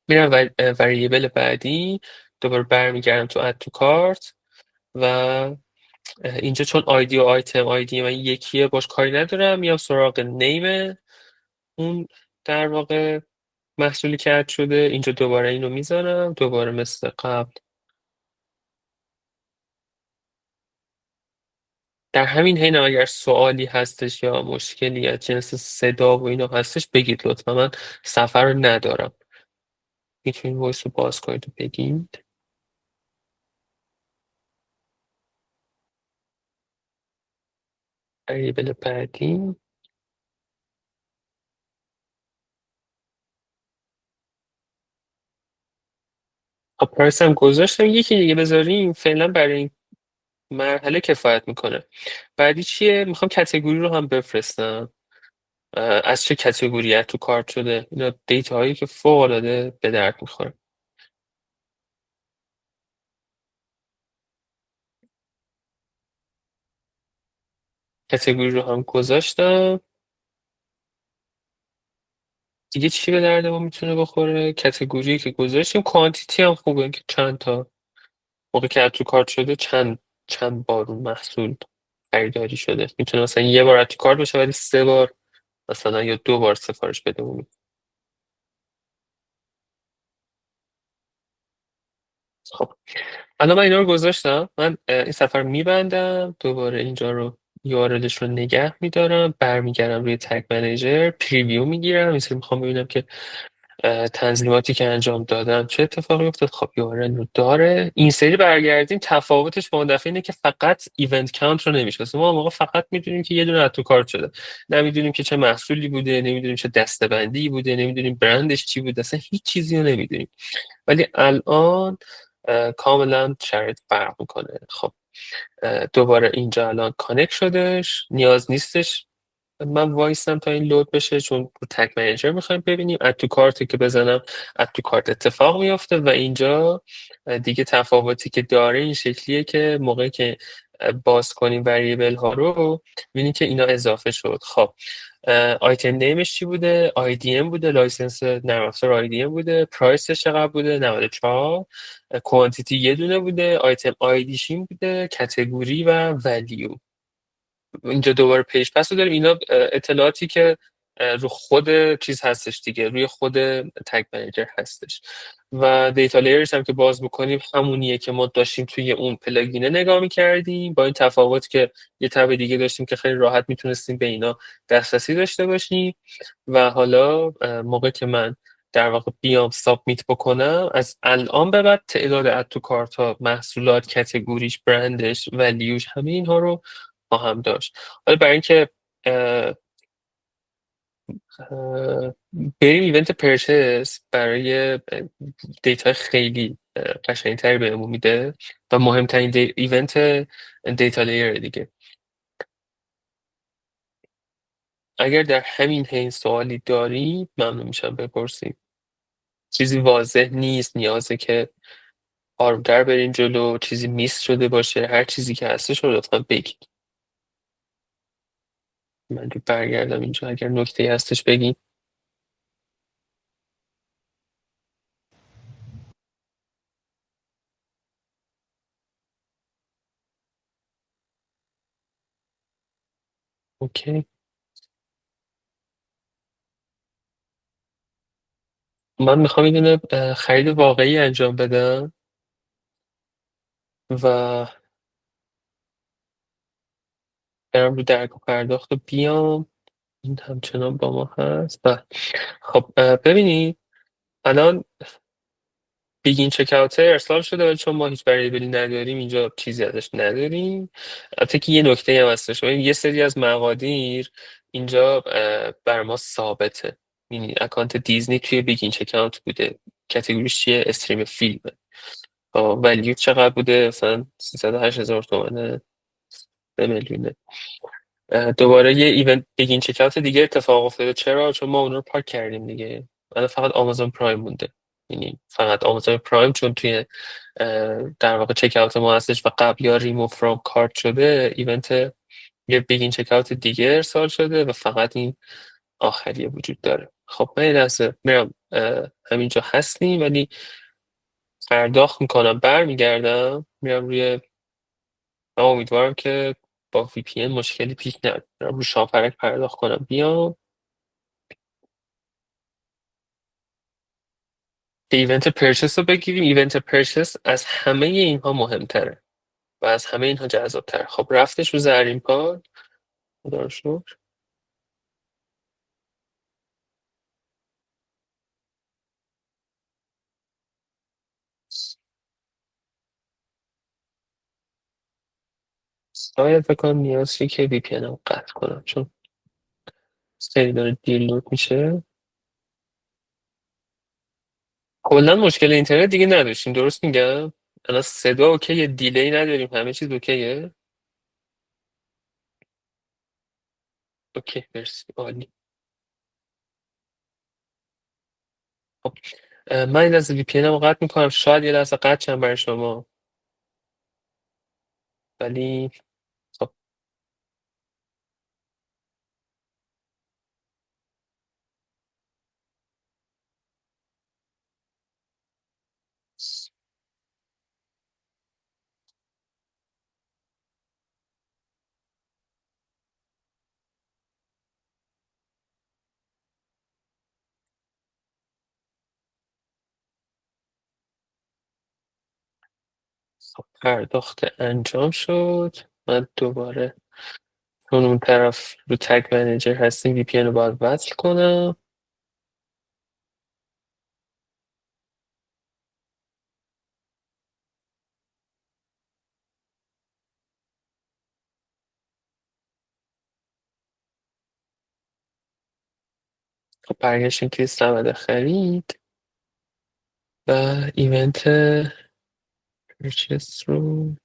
میرم وریبل بعدی، دوباره برمیگردم تو اد تو کارت و اینجا چون آیدی و آیدی من یکیه باش کاری ندارم، میام سراغ نیم اون در واقع محصولی که اد شده، اینجا دوباره اینو میذارم، دوباره مثل قبل. در همین حین اگر سوالی هستش یا مشکلی از جنس صدا و اینا هستش بگید لطفا، من سفر رو ندارم. میتونید وایس رو باز کنید و بگید. وریبل بعدی خب پرایس هم گذاشتم، یکی دیگه بذاریم فعلا برای این مرحله کفایت میکنه. بعدی چیه؟ میخوام کتگوری رو هم بفرستم. از چه کتگوری تو کارت شده، اینا دیتا هایی که فوق العاده به درد میخوره. کتگوری رو هم گذاشتم. دیگه چی به درد ما میتونه بخوره؟ کتگوری که گذاشتیم، کوانتیتی هم خوبه که چند تا موقع که تو کارت شده چند بار اون محصول خریداری شده. میتونه مثلا یه بار تو کارت باشه ولی 3 بار مثلا یا 2 بار سفارش بده. خب الان من اینا رو گذاشتم، من این سفر رو میبندم، دوباره اینجا رو URLش رو نگه میدارم، برمیگردم روی تگ منیجر، پریویو میگیرم، این سری میخوام ببینم که تنظیماتی که انجام دادم چه اتفاقی افتاد. خب URL رو داره، این سری برگردیم. تفاوتش با اون دفعه اینه که فقط ایونت کانت رو نمیشناسیم، ما موقع فقط میدونیم که یه دونه اد تو کارت شده، نمیدونیم که چه محصولی بوده، نمیدونیم چه دسته‌بندی بوده، نمیدونیم برندش چی بوده، اصلا هیچ چیزی رو نمیدونیم. ولی الان کاملا شرایط فرق میکنه. خب دوباره اینجا الان کانکت شدش، نیاز نیستش من وایسم تا این لود بشه چون رو تگ منیجر میخوایم ببینیم. اد تو کارتی که بزنم اد تو کارت اتفاق میفته و اینجا دیگه تفاوتی که داره این شکلیه که موقعی که باز کنیم وریبل ها رو ببینید که اینا اضافه شد. خب آیتم نیمش چی بوده؟ IDM بوده، لایسنس نرم افزار IDM بوده، پرایسش چقدر بوده؟ 94. کوانتیتی یه دونه بوده، آیتم آیدیش این بوده، کتگوری و ولیو. اینجا دوباره پیج پس رو داریم. اینا اطلاعاتی که رو خود چیز هستش دیگه، روی خود تگ منیجر هستش و دیتا لیرش هم که باز بکنیم همونیه که ما داشتیم توی اون پلاگینه نگاه می‌کردیم، با این تفاوت که یه تب دیگه داشتیم که خیلی راحت میتونستیم به اینا دسترسی داشته باشیم. و حالا موقع که من در واقع بیام سابمیت بکنم، از الان به بعد تعداد اد تو کارت ها، محصولات، کتگوریش، برندش، ولیوش، همه اینها رو خواهم داشت. حالا برای اینکه اه، اه، بریم ایونت پرچس برای دیتا خیلی قشنگتری بهمون میده و مهمترین ایونت دیتا لیر دیگه. اگر در همین حین سوالی داری ممنون میشم بپرسیم. چیزی واضح نیست، نیازه که آرومتر بریم جلو، چیزی میس شده باشه، هر چیزی که هستش رو لطفا بگید. من برگردم اینجا اگر نکته هستش بگید. اوکی. من میخوام یه دونه خرید واقعی انجام بدم و برم رو درگاه پرداخت و بیام. این همچنان با ما هست و خب ببینید الان بیگین چک‌آوت ارسال شده ولی چون ما هیچ وریبلی نداریم اینجا چیزی ازش نداریم. البته که یه نکته هم هستش، ببین یه سری از مقادیر اینجا بر ما ثابته. یعنی اکانت دیزنی توی بیگین چک‌آوت بوده، کاتگوریش چیه؟ استریم فیلمه. ولیو چقدر بوده؟ مثلا 308,000 تومنه، 3 میلیونه. دوباره یه ایونت بگین چکاوت دیگه اتفاق افتاده. چرا؟ چون ما اون رو پاک کردیم دیگه. الان فقط آمازون پرایم مونده. یعنی فقط آمازون پرایم، چون توی در واقع چکاوت ما هستش و قبل یا ریموو فرام کارت شده، ایونت یه بگین چکاوت دیگه ارسال شده و فقط این آخریه وجود داره. خب من یه لحظه میرم، همینجا هستیم ولی پرداخت میکنم برمیگردم میرم روی. من امیدوارم که با وی پی ان مشکلی پیش نیاد. برم رو شاپرک پرداخت کنم بیام. که ایونت پرچس رو بگیریم. ایونت پرچس از همه اینها مهمتره و از همه اینها جذابتره. خب رفتش رو زرین پاد. خدا رو شکر. شاید فکر کنم نیاز شه که وی پی ان رو قطع کنم، چون خیلی داره دیلود میشه. کلا مشکل اینترنت دیگه نداشتیم، درست میگم؟ الان صدا اوکی، دیلی نداریم، همه چیز اوکیه. اوکی مرسی، عالی. خب من این لحظه وی پی رو قطع میکنم. شاید یه لحظه قطع شم برای شما، ولی خب خب پرداخت انجام شد. من دوباره چون اون طرف رو تگ منیجر هستیم وی پی رو باید وصل کنم. خب برگشتیم توی سبد خرید و ایونت پرچس رو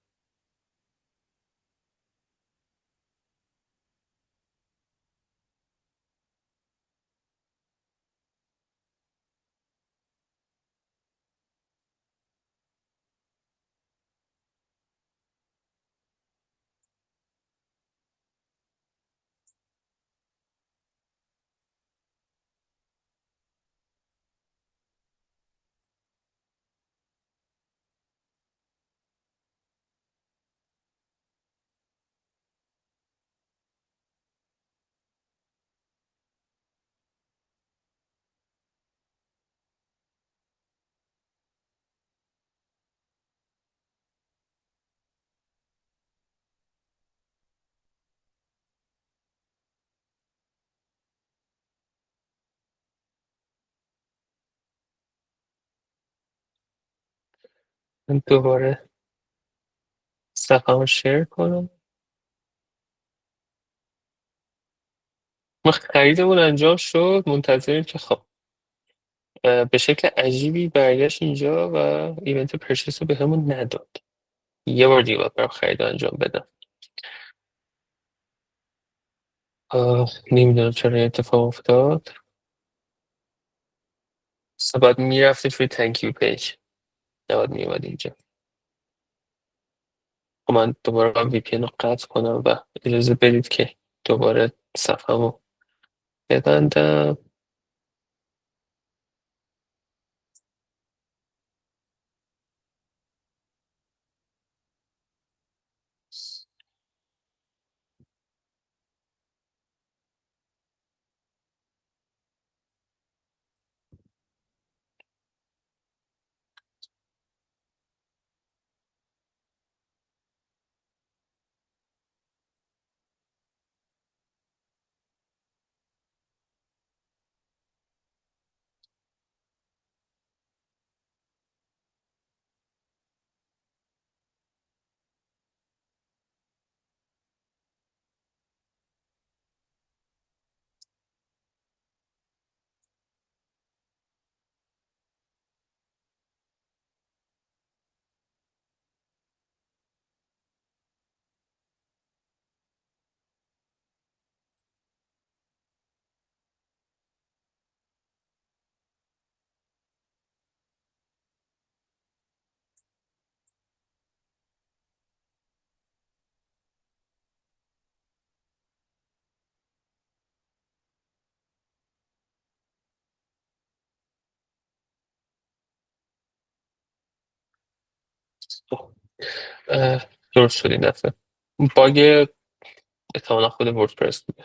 من دوباره صفحه رو شیر کنم. ما خریدمون انجام شد، منتظریم که خب به شکل عجیبی برگشت اینجا و ایونت پرچس رو به همون نداد. یه بار دیگه باید برم خرید رو انجام بدم. نمیدونم چرا این اتفاق افتاد. باید میرفتش روی تانکیو پیج، نباید میومد اینجا. خب من دوباره باید وی پی رو قطع کنم و اجازه بدید که دوباره صفحه‌مو ببندم. درست شد این دفعه. باگ احتمالا خود وردپرس بود.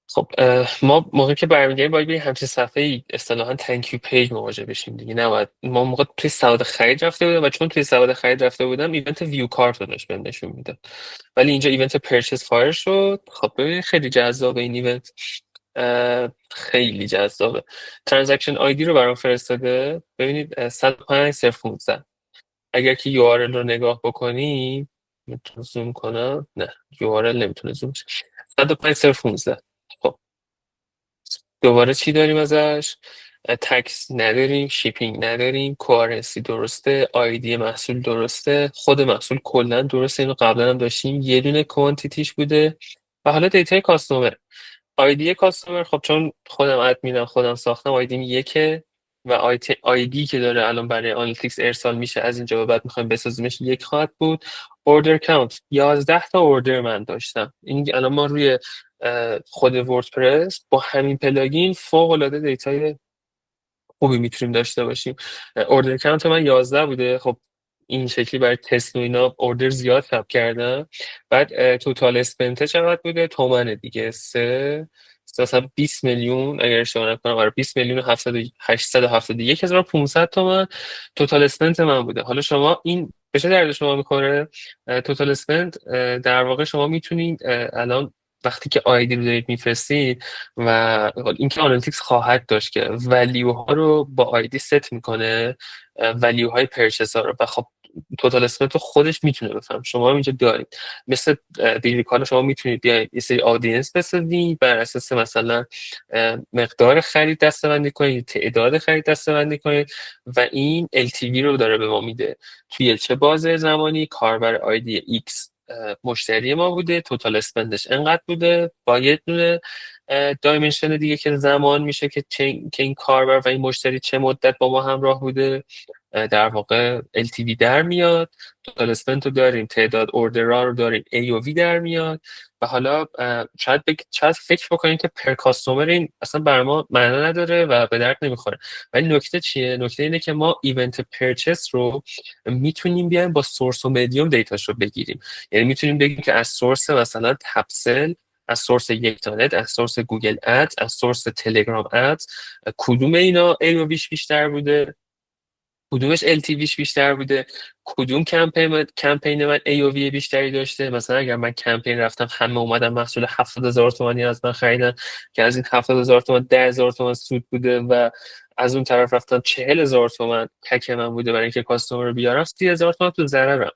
خب ما موقعی که برمیگردیم باید بریم همچین صفحه ای اصطلاحا تانکیو پیج مواجه بشیم دیگه. نباید ما موقع توی سواد خرید رفته بودم و چون توی سواد خرید رفته بودم ایونت ویو کارت رو داشت بهم نشون میداد، ولی اینجا ایونت پرچیز فایر شد. خب ببین خیلی جذابه این ایونت، خیلی جذابه. ترانزکشن آیدی رو برام فرستاده، ببینید 105 015. اگر که URL رو نگاه بکنی، میتونم زوم کنم؟ نه URL نمیتونه زوم شه. 105 015. خب دوباره چی داریم ازش؟ تکس نداریم، شیپینگ نداریم، کوارنسی درسته، آیدی محصول درسته، خود محصول کلا درسته، اینو قبلا هم داشتیم، یه دونه کوانتیتیش بوده. و حالا دیتای کاستومر، آیدی کاستومر، خب چون خودم ادمینم خودم ساختم آیدیم یکه و آیدی که داره الان برای آنالیتیکس ارسال میشه از اینجا به بعد میخوایم بسازیمش یک خواهد بود. اوردر کاونت 11 تا اوردر من داشتم. این الان ما روی خود وردپرس با همین پلاگین فوق العاده دیتای خوبی میتونیم داشته باشیم. اوردر کانت من 11 بوده. خب این شکلی برای تست و اینا اوردر زیاد ثبت کردم. بعد توتال اسپنته چقدر بوده؟ تومنه دیگه، مثلا 20 میلیون اگر اشتباه نکنم، آره 20 میلیون و 871,500 تومان توتال اسپنت من بوده. حالا شما این به چه درد شما میخوره؟ توتال اسپنت در واقع شما میتونید الان وقتی که آیدی رو دارید میفرستید و اینکه آنالیتیکس خواهد داشت که ولیو ها رو با آیدی ست میکنه، ولیو های پرچس ها رو، و خب توتال اسپنت رو خودش میتونه بفهم. شما هم اینجا دارید مثل دیجیکالا، شما میتونید بیاید یه سری آدینس بسازید بر اساس مثلا مقدار خرید دسته‌بندی کنید، تعداد خرید دسته‌بندی کنید و این LTV رو داره به ما میده توی چه بازه زمانی. کاربر آیدی X مشتری ما بوده، توتال اسپندش انقدر بوده، با یه دونه دایمنشن دیگه که زمان میشه که این کاربر و این مشتری چه مدت با ما همراه بوده، در واقع LTV در میاد. توتال اسپند رو داریم، تعداد اوردرها رو داریم، AOV در میاد. و حالا شاید فکر بکنیم که پر کاستومر این اصلا بر ما معنا نداره و به درد نمیخوره، ولی نکته چیه؟ نکته اینه که ما ایونت پرچس رو میتونیم بیایم با سورس و مدیوم دیتاش رو بگیریم. یعنی میتونیم بگیم که از سورس مثلا تپسل، از سورس یکتانت، از سورس گوگل اد، از سورس تلگرام اد، کدوم اینا AOVش بیشتر بوده، کدومش LTVش بیشتر بوده، کدوم کمپین من AOV بیشتری داشته. مثلا اگر من کمپین رفتم همه اومدن محصول 70,000 تومانی از من خریدن که از این 70,000 تومان 10,000 تومان سود بوده و از اون طرف رفتم 40,000 تومان تک من بوده برای اینکه کاستومر رو بیارم، 30,000 تومان تو ضررم.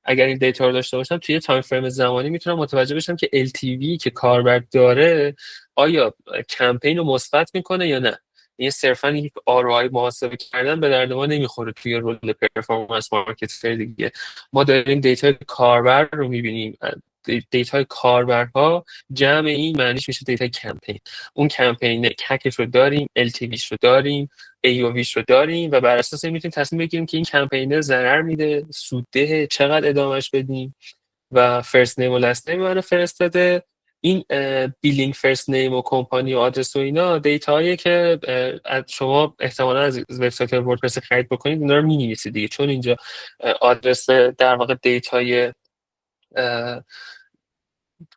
اگر این دیتا رو داشته باشم توی تایم فریم زمانی میتونم متوجه بشم که LTV که کاربر داره آیا کمپین رو مثبت میکنه یا نه. این صرفا یک ROI محاسبه کردن به درد ما نمیخوره توی رول پرفورمنس مارکتر دیگه. ما داریم دیتای کاربر رو میبینیم، دیتای کاربرها جمع این معنیش میشه دیتای کمپین. اون کمپین ککش رو داریم، LTVش رو داریم، AOVش رو داریم و بر اساس این میتونیم تصمیم بگیریم که این کمپینر ضرر میده، سودده، چقدر ادامهش بدیم. و فرست نیم و لست نیم منو فرستاده. این بیلینگ فرست نیم و کمپانی و آدرس و اینا دیتاهایی که از شما احتمالا از وبسایت وردپرس خرید بکنید اینا رو می‌نویسید دیگه، چون اینجا آدرس در واقع دیتای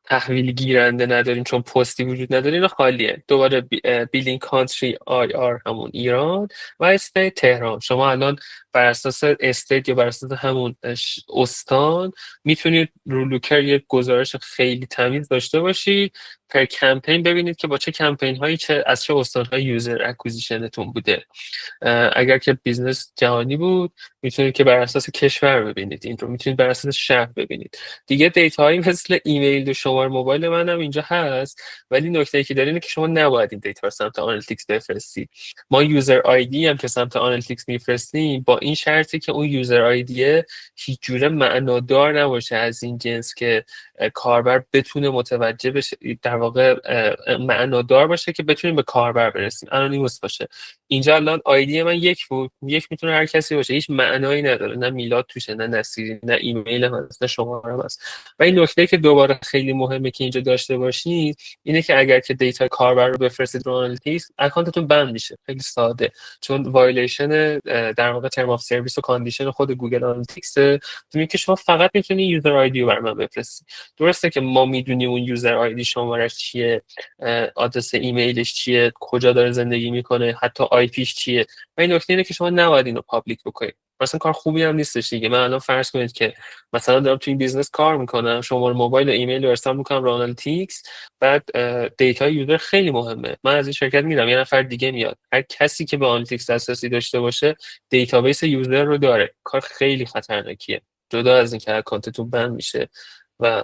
تحویل گیرنده نداریم چون پستی وجود نداره، اینا خالیه. دوباره بیلینگ کانتری آر همون ایران و استیت تهران. شما الان بر اساس استیت یا بر اساس همون استان میتونید رو لوکر یک گزارش خیلی تمیز داشته باشید پر کمپین، ببینید که با چه کمپین هایی از چه استان های یوزر اکوزیشنتون بوده. اگر که بیزنس جهانی بود میتونید که بر اساس کشور ببینید، این رو میتونید بر اساس شهر ببینید دیگه. دیتاهایی مثل ایمیل و شماره موبایل من هم اینجا هست، ولی نکته ای که داره اینه که شما نباید این دیتا رو سمت آنالیتیکس بفرستید. ما یوزر آیدی هم که سمت آنالیتیکس میفرستیم با این شرطی که اون یوزر آیدی هیچ جوره معنادار نباشه، از این جنس که کاربر بتونه متوجه بشه، در واقع معنادار باشه که بتونیم به کاربر برسیم، انونیموس باشه. اینجا الان آیدی من یک بود، یک میتونه هر کسی باشه، هیچ معنایی نداره، نه میلاد توشه، نه نصیری، نه ایمیل هم هست، نه شماره هم هست. و این نکته که دوباره خیلی مهمه که اینجا داشته باشید اینه که اگر که دیتا کاربر رو بفرستید رو آنالیتیکس، اکانتتون بند میشه. خیلی ساده، چون وایلیشن در واقع ترم اف سرویس و کاندیشن خود گوگل آنالیتیکس میگه که شما فقط میتونی یوزر آیدی رو بر من بفرستید. درسته که ما میدونیم اون یوزر آیدی شمارش چیه، آدرس ایمیلش چیه، کجا داره زندگی میکنه، حتی آی پیش چیه. و این نکته اینه که شما نباید اینو پابلیک بکنید. مثلا کار خوبی هم نیستش دیگه. من الان فرض کنید که مثلا دارم توی این بیزنس کار میکنم، شماره موبایل و ایمیل رو ارسال میکنم رو آنالیتیکس، بعد دیتا یوزر خیلی مهمه. من از این شرکت میرم، یه نفر دیگه میاد، هر کسی که به آنالیتیکس دسترسی داشته باشه دیتابیس یوزر رو داره. کار خیلی خطرناکیه، جدا از اینکه اکانتتون بند میشه و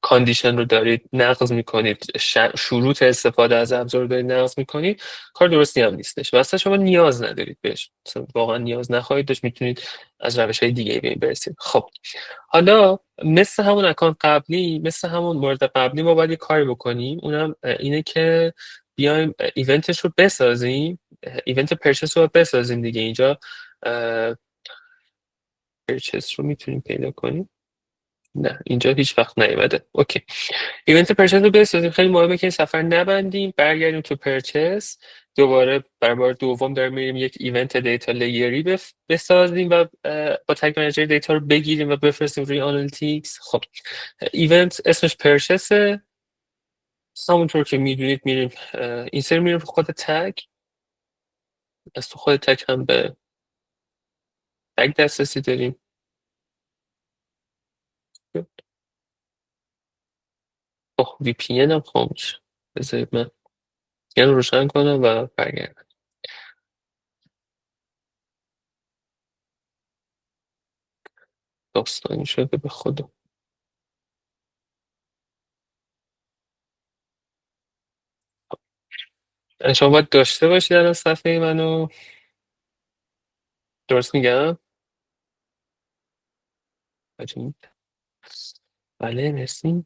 کاندیشن رو دارید نقض میکنید، شروط استفاده از ابزار رو دارید نقض میکنید، کار درستی هم نیستش و اصلا شما نیاز ندارید بهش. واقعا نیاز نخواهید داشت، میتونید از روش های دیگه به این برسید. خب حالا مثل همون اکانت قبلی، مثل همون مورد قبلی، ما باید یه کاری بکنیم، اونم اینه که بیایم ایونتش رو بسازیم، ایونت پرچس رو بسازیم دیگه. اینجا پرچس رو میتونیم پیدا کنیم، نه اینجا هیچ وقت نیومده. اوکی، ایونت پرچس رو بسازیم. خیلی مهمه که این سفر نبندیم، برگردیم تو پرچس، دوباره برای بار دوم داریم میریم یک ایونت دیتا لیری بسازیم و با تگ منیجر دیتا رو بگیریم و بفرستیم روی آنالیتیکس. خب ایونت اسمش پرچسه، همونطور که میدونید میریم این سری میریم رو خود تگ، از تو خود تگ هم به تگ دسترسی داریم. اوه وی پی هم خاموش، بذارید من یعنی روشن کنم و برگردم. داستانی شده به خدا. شما باید داشته باشید الان صفحه منو، درست میگم؟ عجیب. بله مرسی.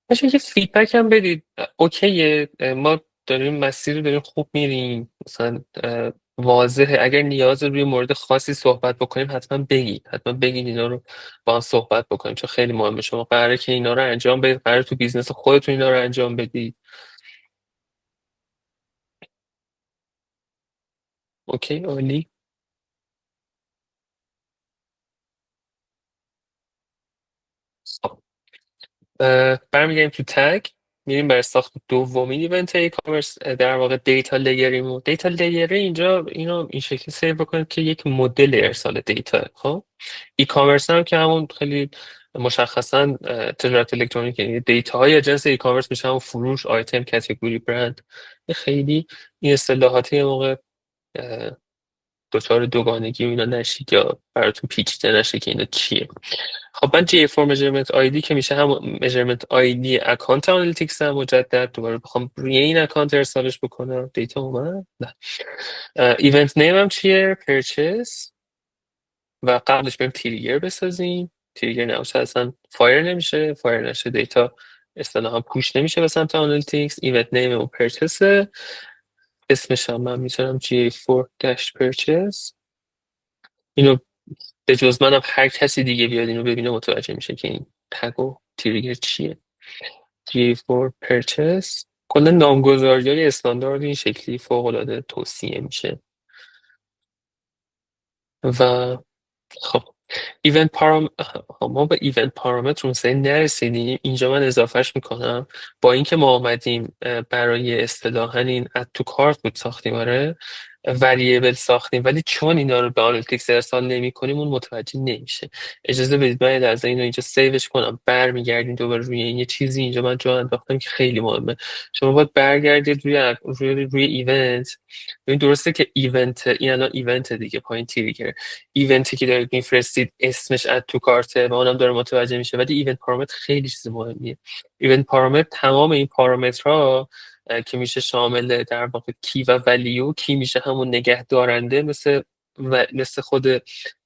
بچه یه فیدبک هم بدید. اوکیه، ما داریم مسیر رو داریم خوب میریم، مثلا واضحه. اگر نیاز روی مورد خاصی صحبت بکنیم حتما بگید، حتما بگید اینا رو با هم صحبت بکنیم، چون خیلی مهمه. شما قراره که اینا رو انجام بدید، قراره تو بیزنس خودتون اینا رو انجام بدید. اوکی عالی. خب. برمیگردیم تو تگ، میریم برای ساخت دومین ایونت ای کامرس، در واقع دیتا لیریمو. دیتا لیری اینجا اینو این شکلی سیو بکنید که یک مدل ارسال دیتا. خب ای کامرس هم که همون خیلی مشخصا تجارت الکترونیک، یعنی دیتا های جنس ای کامرس میشه همون فروش، آیتم، کاتگوری، برند. خیلی این اصطلاحاتی موقع دچار دوگانگی و اینا نشید یا براتون پیچیده نشه که اینا چیه. خب من جی فور measurement آیدی که میشه هم measurement آیدی اکانت آنالیتیکس هم مجدد دوباره بخوام روی این اکانت ارسالش بکنم. دیتا اومد؟ نه. ایونت نیم هم چیه؟ پرچس. و قبلش بریم تریگر بسازیم. تریگر نباشه اصلا فایر نمیشه، فایر نشه دیتا اصطلاحا پوش نمیشه به سمت آنالیتیکس. ایونت نیم و پرچسه، اسمش هم من میتونم GA4-purchase. اینو به جز منم هر کسی دیگه بیاد اینو ببینه متوجه میشه که این تگ و تریگر چیه. GA4 purchase. کلا نامگذاری های استاندارد این شکلی فوق العاده توصیه میشه. و خب ایونت ما به ایونت پارامتر اون نرسیدیم، اینجا من اضافهش میکنم. با اینکه ما آمدیم برای اصطلاحاً این اد تو کارت بود ساختیم، آره وریبل ساختیم، ولی چون اینا رو به آنالیتیکس ارسال نمی‌کنیم اون متوجه نمیشه. اجازه بدید من از اینو اینجا سیوش کنم، برمیگردیم دوباره روی این. یه چیزی اینجا من جا انداختم که خیلی مهمه. شما باید برگردید روی ایونت. ببین درسته که ایونت این الان ایونت دیگه پایین تریگر، ایونتی که دارید میفرستید اسمش اد تو کارته و اونم داره متوجه میشه، ولی ایونت پارامتر خیلی چیز مهمیه. ایونت پارامتر تمام این پارامترها که میشه شامل در واقع کی و ولیو. کی میشه همون نگه دارنده، مثل خود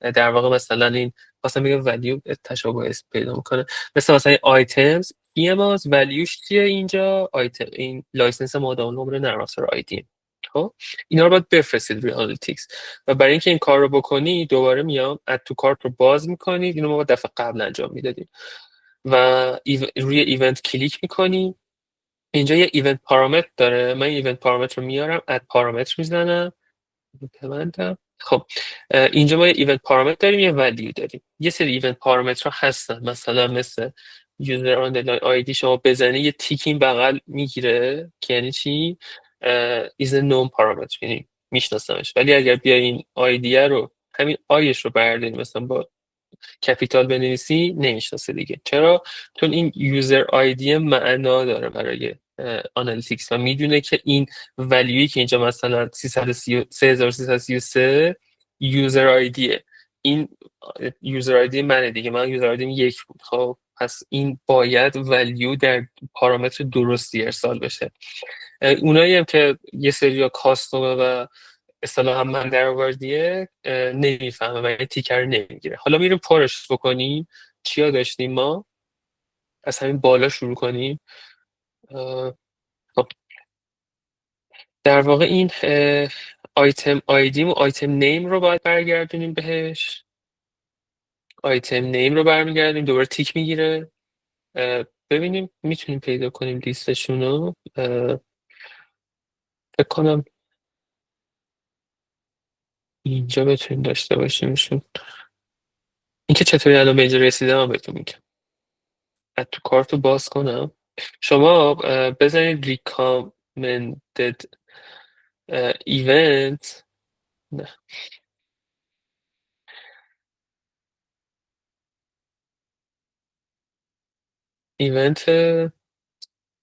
در واقع مثلا این مثلا میگم ولیو تشابه اسم پیدا میکنه، مثلا این آیتمز ای ماست، ولیوش چیه اینجا؟ آیتم این لایسنس ما دانلود نرم افزار آیدی. خب اینا رو باید بفرستید روی آنالیتیکس و برای اینکه این کار رو بکنی دوباره میام اد تو کارت رو باز میکنید. اینو ما دفعه قبل انجام میدادیم و روی ایونت کلیک میکنی. اینجا یه ایونت پارامتر داره. من ایونت پارامتر رو میارم اد پارامتر میزنم ببندم. خب اینجا ما یه ایونت پارامتر داریم یه ولیو داریم. یه سری ایونت پارامترها هستن مثلا مثل یوزر آندرلاین آیدی شما بزنی یه تیک این بغل میگیره که یعنی چی ایز نون پارامتر یعنی میشناسمش. ولی اگر بیای این آیدیه رو همین آیش رو برداریم مثلا با کپیتال بنویسی نمیشناسه دیگه. چرا؟ چون این یوزر آیدی معنا داره برای آنالیتیکس و میدونه که این ولیویی که اینجا مثلا 3333 یوزر آیدیه. این یوزر آیدی منه دیگه. من یوزر آیدیم 1 بود. خب پس این باید ولیو در پارامتر درستی ارسال بشه. اونایی هم که یه سری کاستومه و اصطلاحا من در آوردیه نمیفهمه و این تیکر نمیگیره. حالا میریم پرش بکنیم. چیا داشتیم ما؟ از همین بالا شروع کنیم. خب در واقع این آیتم آیدیم و آیتم نیم رو باید برگردونیم بهش. آیتم نیم رو برمیگردیم دوباره تیک میگیره. ببینیم میتونیم پیدا کنیم لیستشون رو. فکر کنم اینجا بتونیم داشته باشیمشون. اینکه چطوری الان به اینجا رسیدم بهتون میگم. از تو کارت رو باز کنم. شما بزنید recommended event. نه ایونت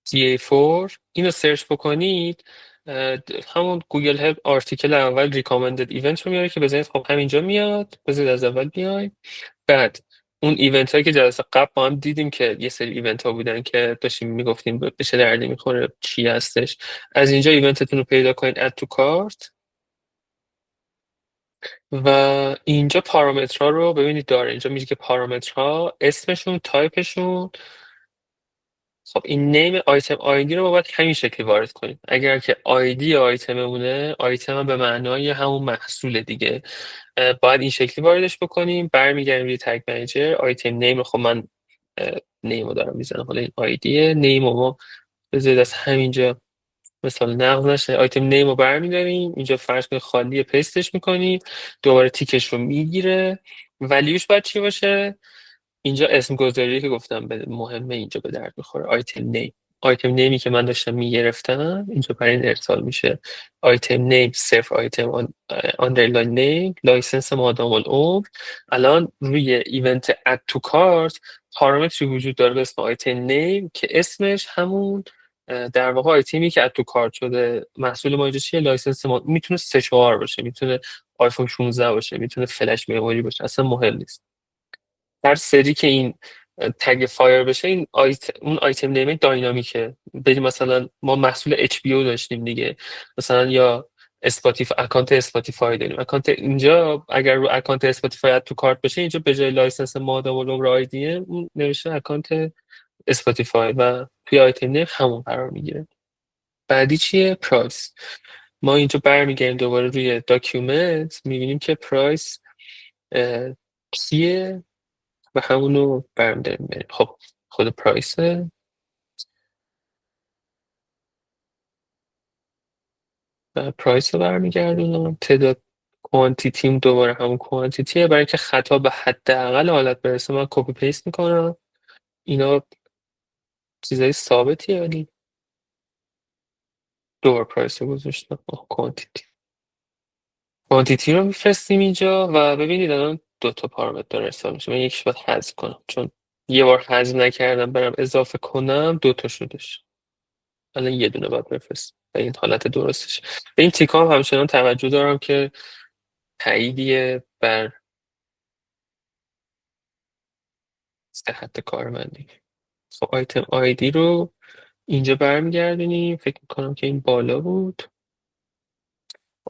GA4 اینو سرچ بکنید. همون گوگل هلپ آرتیکل اول recommended event رو میاره که بزنید. خب همینجا میاد. بذارید از اول بیایم. بعد اون ایونت هایی که جلسه قبل با هم دیدیم که یه سری ایونت ها بودن که داشتیم میگفتیم به چه دردی میخوره چی هستش. از اینجا ایونتتون رو پیدا کنید add to cart و اینجا پارامترها رو ببینید داره. اینجا میگه که پارامترها اسمشون تایپشون. خب این نیم آیتم آیدی رو باید همین شکلی وارد کنیم. اگر که آیدی آیتممونه آیتم هم به معنای همون محصول دیگه باید این شکلی واردش بکنیم. برمیگردیم روی تگ منیجر آیتم نیم. خب من نیم رو دارم میزنم. حالا این آیدی نیم رو ما بذارید از همینجا مثلا نقض نشه. آیتم نیم رو برمیداریم اینجا فرض کنید خالی پیستش میکنیم. دوباره تیکش رو میگیره. ولیوش باید چی باشه؟ اینجا اسم گذاری که گفتم مهمه اینجا به درد میخوره. آیتم نیم. آیتم نیمی که من داشتم میگرفتم اینجا برای این ارسال میشه. آیتم نیم صفر آیتم آندرلاین نیم لایسنس مادام العمر. الان روی ایونت اد تو کارت پارامتری وجود داره به اسم آیتم نیم که اسمش همون در واقع آیتمی که اد تو کارت شده. محصول ما اینجا چیه؟ لایسنس ما. میتونه 3 4 باشه میتونه آیفون 16 باشه میتونه فلش مموری باشه اصلا مهم نیست. هر سری که این تگ فایر بشه این اون آیتم نیم داینامیکه. بریم مثلا ما محصول اچ بی او داشتیم دیگه مثلا یا اسپاتیفای اکانت اسپاتیفای داریم. اکانت اینجا اگر رو اکانت اسپاتیفای تو کارت بشه اینجا به جای لایسنس مادام العمر آیدی اون نوشته اکانت اسپاتیفای و توی آیتم نیم همون قرار میگیره. بعدی چیه؟ پرایس. ما اینجا برمیگردیم دوباره روی داکیومنت میبینیم که پرایس کیه و همونو برمی‌داریم بریم. خب خود پرایسه و پرایس رو برمیگردونم. تعداد کوانتیتیم دوباره همون کوانتیتیه. برای اینکه خطا به حداقل حالت برسه من کپی پیست میکنم. اینا چیزای ثابتیه ولی دوباره پرایس رو گذاشتم. کوانتیتی رو میفرستیم اینجا و ببینید الان 2 تا پارامتر داره ارسال میشه. من یکیش باید حذف کنم چون یه بار حذف نکردم برم اضافه کنم 2 تا شدش. الان یه دونه باید بفرست و این حالت درستش. به این تیکام همچنان توجه دارم که تاییدیه بر صحت کارمندی. خب آیتم آیدی رو اینجا برمیگردونیم. فکر میکنم که این بالا بود.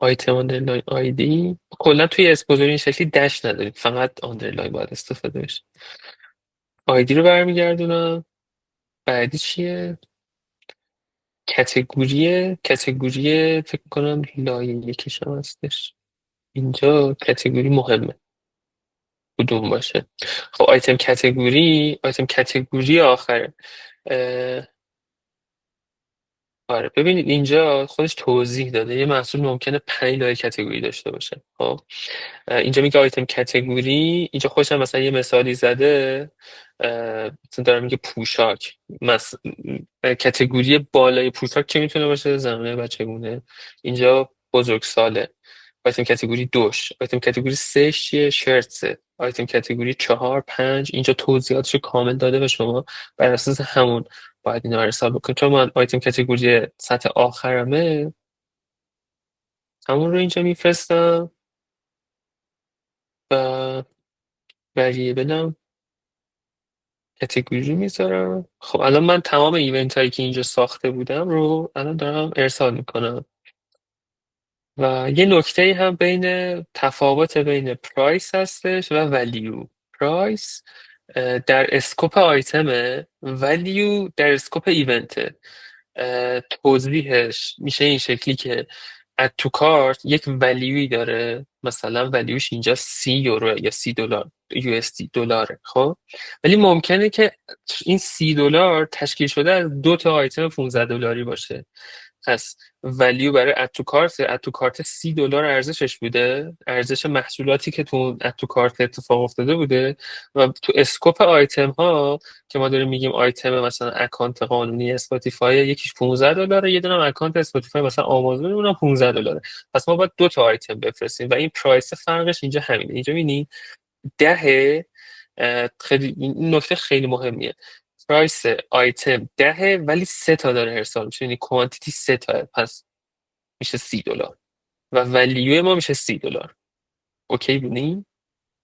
آیتم آندرلاین آیدی کلا توی اسپوزر این شکلی دش نداریم فقط آندرلاین باید استفاده بشه. آیدی رو برمیگردونم. بعدی چیه؟ کتگوری فکر کنم لایه یکیش هم هستش. اینجا کتگوری مهمه کدوم باشه. خب آیتم کتگوری آخره. اه، آره ببینید اینجا خودش توضیح داده یه محصول ممکنه 5 لایه کتگوری داشته باشه. خب اینجا میگه آیتم کتگوری، اینجا خوشم مثلا یه مثالی زده. مثلا دارم میگه پوشاک کتگوری بالای پوشاک چه میتونه باشه؟ زنانه بچگونه. اینجا بزرگساله. آیتم کتگوری دوش. آیتم کتگوری سه چیه؟ شرتسه. آیتم کتگوری 4 5 اینجا توضیحاتش رو کامل داده و شما بر اساس همون باید اینا رو حساب بکنید. چون من آیتم کتگوری سطح آخرمه همون رو اینجا میفرستم و وریبلم کتگوری میذارم. خب الان من تمام ایونت هایی که اینجا ساخته بودم رو الان دارم ارسال میکنم. و یه نکته هم بین تفاوت بین پرایس هستش و ولیو. پرایس در اسکوپ آیتمه، ولیو در اسکوپ ایونته. توضیحش میشه این شکلی که اد تو کارت یک ولیوی داره، مثلا ولیوش اینجا 30 یورو یا $30 USD دلاره. خب ولی ممکنه که این $30 تشکیل شده از 2 تا آیتم $15 باشه. پس ولیو برای اد تو کارت $30 ارزشش بوده، ارزش محصولاتی که تو اد تو کارت اتفاق افتاده بوده. و تو اسکوپ آیتم ها که ما داریم میگیم آیتم مثلا اکانت قانونی اسپاتیفای یکیش $15، یه دونه اکانت اسپاتیفای مثلا آمازون اونم $15. پس ما باید 2 تا آیتم بفرستیم و این پرایس فرقش اینجا همینه. اینجا می‌بینی 10. خیلی این نکته خیلی مهمیه. پرایس آیتم 10 ولی 3 تا داره ارسال میشه، یعنی کوانتیتی 3 تا، پس میشه $30 و ولیو ما میشه $30. اوکی بودین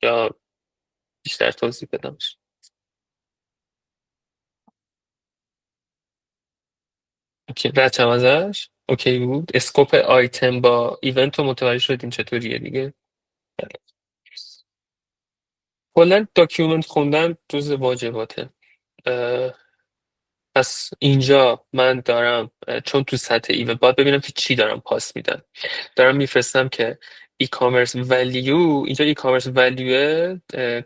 یا بیشتر توضیح بدمش؟ اوکی بچم ازش اوکی بود. اسکوپ آیتم با ایونت رو متوجه شدین چطوریه دیگه؟ کلا داکیومنت خوندن جز واجباته. پس اینجا من دارم چون تو سطح ایونت باید ببینم که چی دارم پاس میدم. دارم میفرستم که ای کامرس ولیو. اینجا ای کامرس ولیو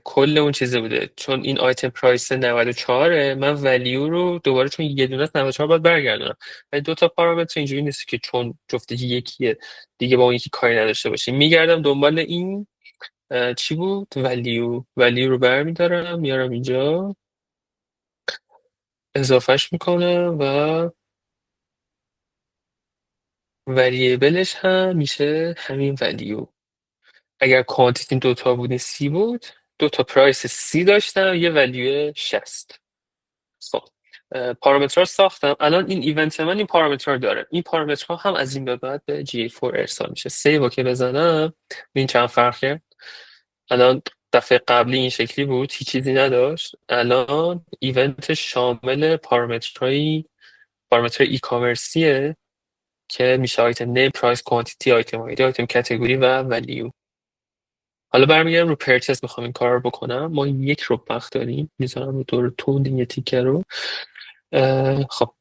کل اون چیزه بوده، چون این آیتم پرایس 94 من ولیو رو دوباره چون یه دونه است 94 باید برگردونم. ولی 2 تا پارامتر اینجوری نیست که چون جفتش یکیه دیگه با اون یکی کاری نداشته باشیم. میگردم دنبال این چی بود؟ ولیو رو برمیدارم میارم اینجا، اضافهش میکنم و وریبلش هم میشه همین ولیو. اگر کوانتیتیم 2 تا بود این 30 بود. 2 تا پرایس 30 داشتم یه ولیو 60. خب پارامترها ساختم. الان این ایونت من این پارامترها داره. این پارامترها هم از این به بعد به GA4 ارسال میشه. سیو که بزنم این چند فرق کرد. الان دفعه قبلی این شکلی بود هیچ چیزی نداشت. الان ایونت شامل پارامتر ای کامرسیه که میشه آیتم نیم، پرایس، کوانتیتی، آیتم آیدی، آیتم کتگوری و ولیو. حالا برمیگردم رو پرچس میخوام این کار رو بکنم. ما یک رو وقت داریم، میذارم رو دور تون یه تیکه رو. خب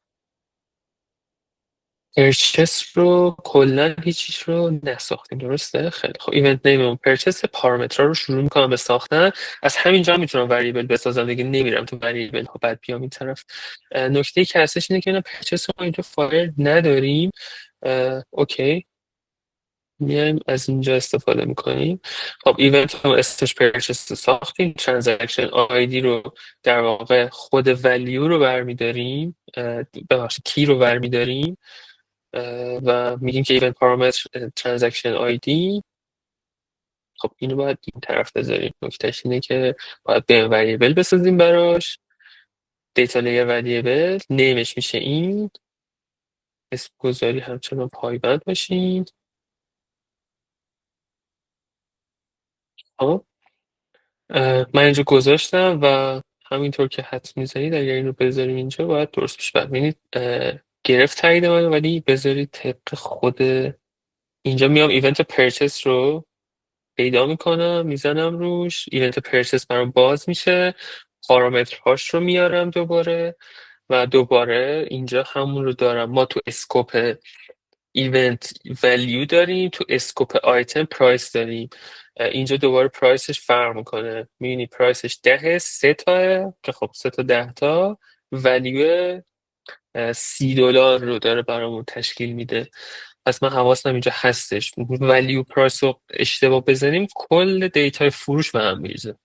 پرچس رو کلا هیچیش رو نساختیم درسته؟ خیلی خب ایونت نیم اون پرچس. پارامترها رو شروع میکنم به ساختن. از همینجا میتونم وریبل بسازم دیگه، نمیرم تو وریبل ها بعد بیام این طرف. نکته که هستش اینه که اینا پرچس رو اینجا فایر نداریم. اوکی میایم از اینجا استفاده میکنیم. خب ایونت رو اسمش پرچس ساختیم. ترانزکشن آیدی رو در واقع خود ولیو رو برمیداریم، ببخشید کی رو برمیداریم و میگیم که ایونت پارامتر ترانزکشن آیدی. خب اینو باید این طرف بذاریم. نکتهش اینه که باید به وریبل بسازیم براش. دیتا لیر وریبل نیمش میشه این. اسم گذاری همچنان پایبند باشیم. خب من اینجا گذاشتم و همینطور که حدس میزنید اگر اینو بذاریم اینجا باید درست بشه. ببینید گرفت تایید من، ولی بذارید طبق خود اینجا میام ایونت پرچس رو پیدا میکنم، میزنم روش، ایونت پرچس برام باز میشه. پارامترهاش رو میارم دوباره و دوباره اینجا همون رو دارم. ما تو اسکوپ ایونت ولیو داریم، تو اسکوپ آیتم پرایس داریم. اینجا دوباره پرایسش فرق میکنه. میبینی پرایسش 10، 3 تاه که خب 3 تا 10 تا ولیو $30 رو داره برامون تشکیل میده. پس من حواسم اینجا هستش ولیو پرایس رو اشتباه بزنیم کل دیتای فروش به هم میریزه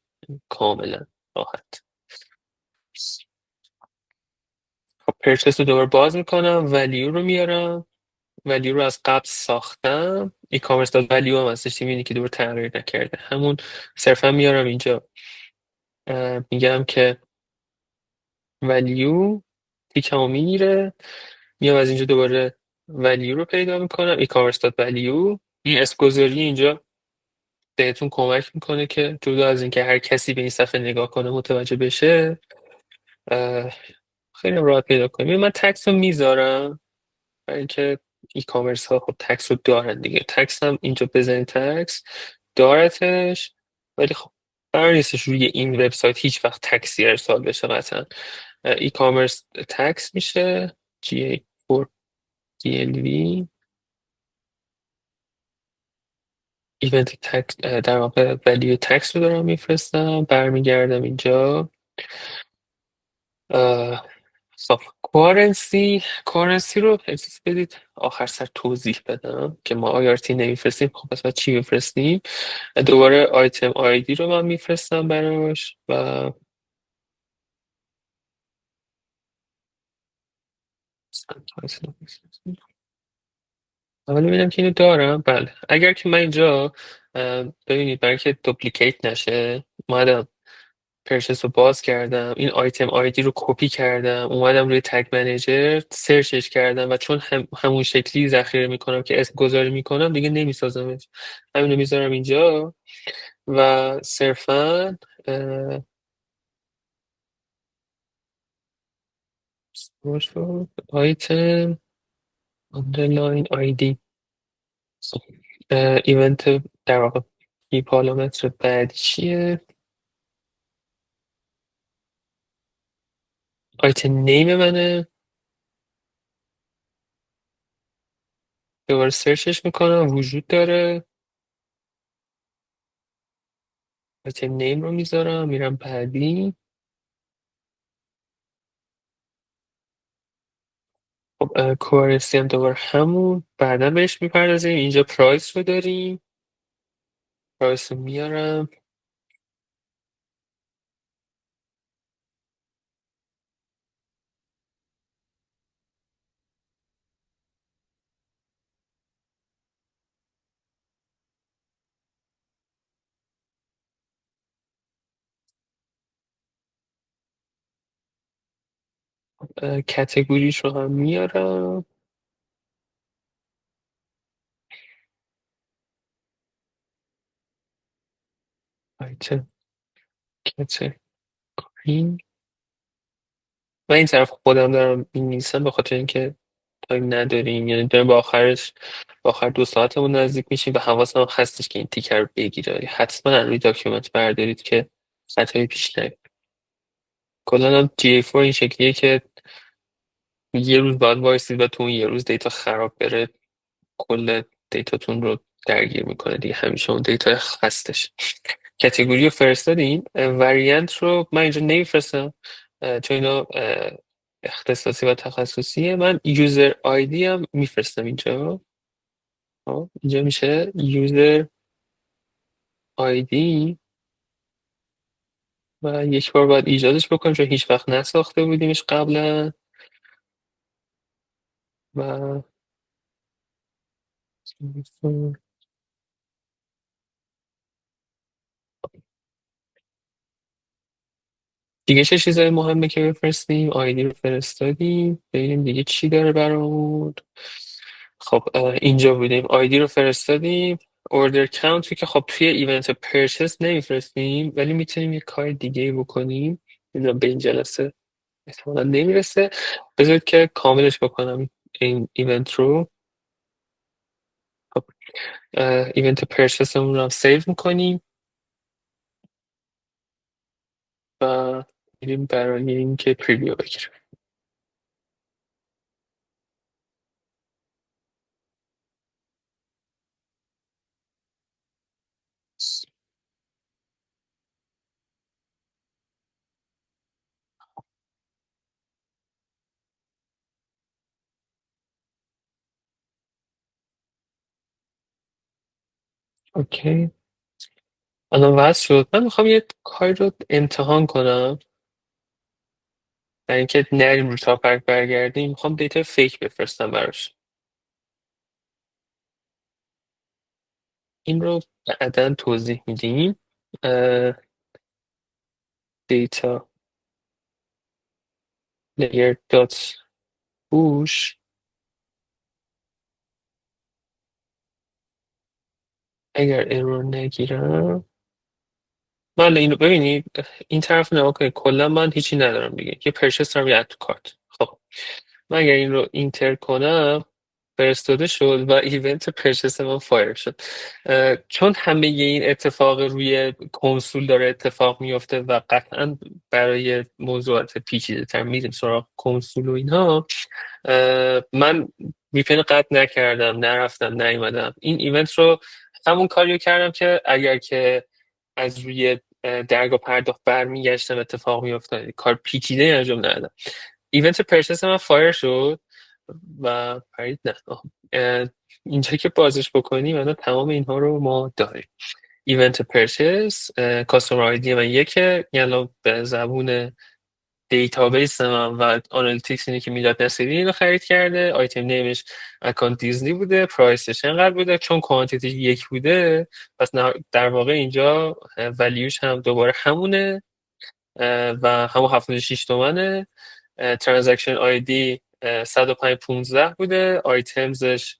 کاملا راحت. خب پرچس رو دوباره باز میکنم، ولیو رو میارم، ولیو رو از قبل ساختم. ای کامرس داد ولیو هم هستش، میبینی که دوباره تغییر نکرده، همون صرفا میارم اینجا میگم که ولیو تیکمو میگیره، میام از اینجا دوباره ولیو رو پیدا میکنم، ای کامرس داد ولیو. این اسم اینجا بهتون کمک میکنه که جدا از اینکه هر کسی به این صفحه نگاه کنه متوجه بشه، خیلی راحت پیدا کنیم. من تکس رو میذارم برای اینکه ای کامرس ها خب تکس رو دارن دیگه. تکس هم اینجا بزنید، تکس دارتش، ولی خب قرار نیستش روی این وبسایت هیچ وقت تکسی ارسال بشه قطعا. ای کامرس تکس میشه GA4 DLV ایونت تکس، در واقع ولیو تکس رو دارم میفرستم، برمیگردم اینجا. خب کارنسی رو اجازه بدید آخر سر توضیح بدم که ما آیارتی نمیفرستیم. خب پس باید چی بفرستیم؟ دوباره آیتم آیدی رو من میفرستم براش و اول ببینم که اینو دارم. بله، اگر که من اینجا ببینید برای که دوپلیکیت نشه اومدم پرچس رو باز کردم، این آیتم آیدی رو کپی کردم، اومدم روی تگ منیجر سرچش کردم و چون همون شکلی ذخیره میکنم که اسم گذاری میکنم دیگه نمیسازمش، همینو میذارم اینجا و صرفا آیتم آندرلاین آیدی ایونت در واقع کی پارامتر بعدی چیه؟ آیتم نیم منه، دوباره سرچش میکنم وجود داره، آیتم نیم رو میذارم، میرم بعدی. خب کوارسی هم دوباره همون بعدا بهش میپردازیم. اینجا پرایس رو داریم، پرایس رو میارم، کتگوریش رو هم میارم، آیتم کتگوری. من این طرف خودم دارم می‌نویسم به خاطر اینکه تایم نداریم، یعنی داریم با آخر 2 ساعتمون نزدیک میشیم و حواسم هستش که این تیکر رو بگیره. حتما روی داکیومنت بردارید که خطایی پیش نیاد. کلا هم GA4 این شکلیه که یه روز باید وایسید و تو اون یه روز دیتا خراب بره کل دیتاتون رو درگیر میکنه دیگه، همیشه اون دیتا هستش. کتگوری رو فرستادیم، وریانت رو من اینجا نمیفرستم چون اینا اختصاصی و تخصصیه. من یوزر آیدی هم میفرستم اینجا. اینجا میشه یوزر آیدی و یک بار باید ایجادش بکنیم چون هیچ وقت نساخته بودیمش قبلا و دیگه چه چیزای مهمه که بفرستیم؟ آیدی رو فرستادیم، ببینیم دیگه چی داره برامون. خب اینجا بودیم، آیدی رو فرستادیم. اوردر کانت که خب توی ایونت پرچس نمیفرستیم ولی میتونیم یه کار دیگه بکنیم، اینا به این جلسه احتمالا نمیرسه. بذارید که کاملش بکنم این ایونت رو. خب ایونت پرچسمون رو هم سیو میکنیم و میریم برای اینکه پریویو بگیریم. اوکی الان وصل شد. من میخوام یه کاری رو امتحان کنم برای اینکه نریم رو تاپک برگردیم. میخوام دیتا فیک بفرستم براش. این رو بعدا توضیح میدیم. دیتا layer dot push. اگر ارور نگیرم من اینو ببینید این طرف نه. اوکی کلا من هیچی ندارم دیگه. یه پرچس دارم یه اد تو کارت. خب من اگر این رو اینتر کنم فرستاده شد و ایونت پرچس من فایر شد. چون همه این اتفاق روی کنسول داره اتفاق میفته و قطعا برای موضوعات پیچیده تر میریم سراغ کنسول و اینها. من VPN قطع نکردم، نرفتم، نیومدم. این ایونت رو همون کاریو کردم که اگر که از روی درگاه پرداخت برمیگشتم اتفاق میافتاد. کار پیچیده انجام ندادم. ایونت پرچس من فایر شد و پرید نه اینجا که بازش بکنیم الان تمام اینها رو ما داریم. ایونت پرچس کاستومر آیدی من یکه، یعنی به زبون دیتابیس من و آنالیتیکس اینه که میلاد نصیری اینو خرید کرده. آیتم نیمش اکانت دیزنی بوده، پرایسش انقدر بوده. چون کوانتیتی یک بوده پس در واقع اینجا ولیوش هم دوباره همونه و همون 76 تومنه. ترانزکشن آیدی 10515 بوده. آیتمزش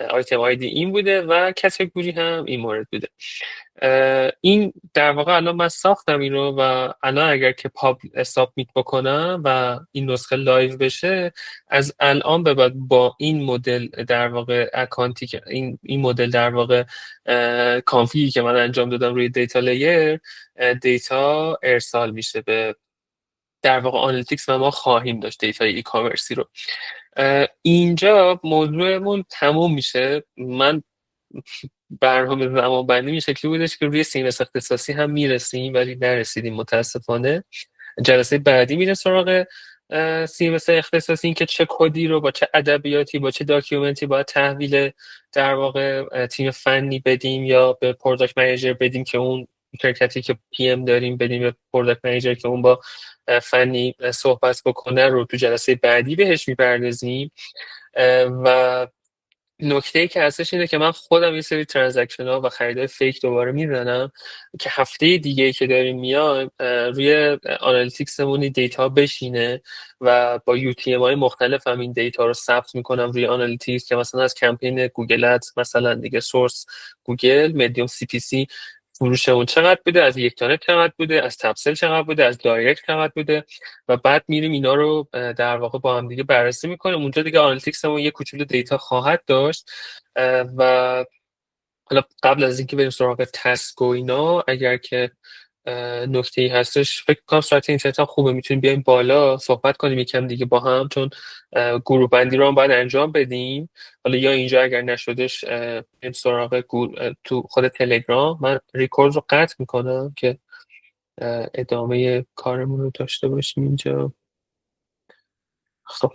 آیتم آیدی این بوده و کتگوری هم این مورد بوده. این در واقع الان من ساختم این رو و الان اگر که سابمیت بکنم و این نسخه لایو بشه از الان به بعد با این مدل در واقع اکانتی که این مدل در واقع کانفیگی که من انجام دادم روی دیتا لیر دیتا ارسال میشه به در واقع آنالیتیکس و ما خواهیم داشت دیتا ای کامرسی رو. اینجا موضوعمون تموم میشه. من برنامه زمان بندی این شکلی بودش که روی CMS اختصاصی هم میرسیم ولی نرسیدیم متاسفانه. جلسه بعدی میره سراغ CMS اختصاصی، این که چه کدی رو با چه ادبیاتی با چه داکیومنتی باید تحویل در واقع تیم فنی بدیم یا به پروداکت منیجر بدیم که اون شرکتی که PM داریم بدیم به پروداکت منیجر که اون با فنی صحبت بکنه رو تو جلسه بعدی بهش میپردازیم. و نکته ای که هستش اینه که من خودم یه سری ترانزکشن ها و خریدای فیک دوباره میزنم که هفته دیگه ای که داریم میایم روی آنالیتیکسمون دیتا بشینه و با UTM های مختلف هم این دیتا رو ثبت میکنم روی آنالیتیکس که مثلا از کمپین گوگل ادز مثلا دیگه سورس گوگل مدیوم CPC فروش اون چقدر بوده، از یک تانه چقدر بوده، از تپسل چقدر بوده، از دایرکت چقدر بوده و بعد میریم اینا رو در واقع با هم دیگه بررسی میکنیم. اونجا دیگه آنالیتیکس همون یه کوچولو دیتا خواهد داشت. و حالا قبل از اینکه بریم سراغ تسک و اینا اگر که نکته ای هستش فکر کنم ساعت اینترنت هم خوبه میتونیم بیایم بالا صحبت کنیم یکم دیگه با هم، چون گروه بندی رو هم باید انجام بدیم. حالا یا اینجا اگر نشدش بریم سراغ تو خود تلگرام. من ریکورد رو قطع میکنم که ادامه کارمون رو داشته باشیم اینجا. خب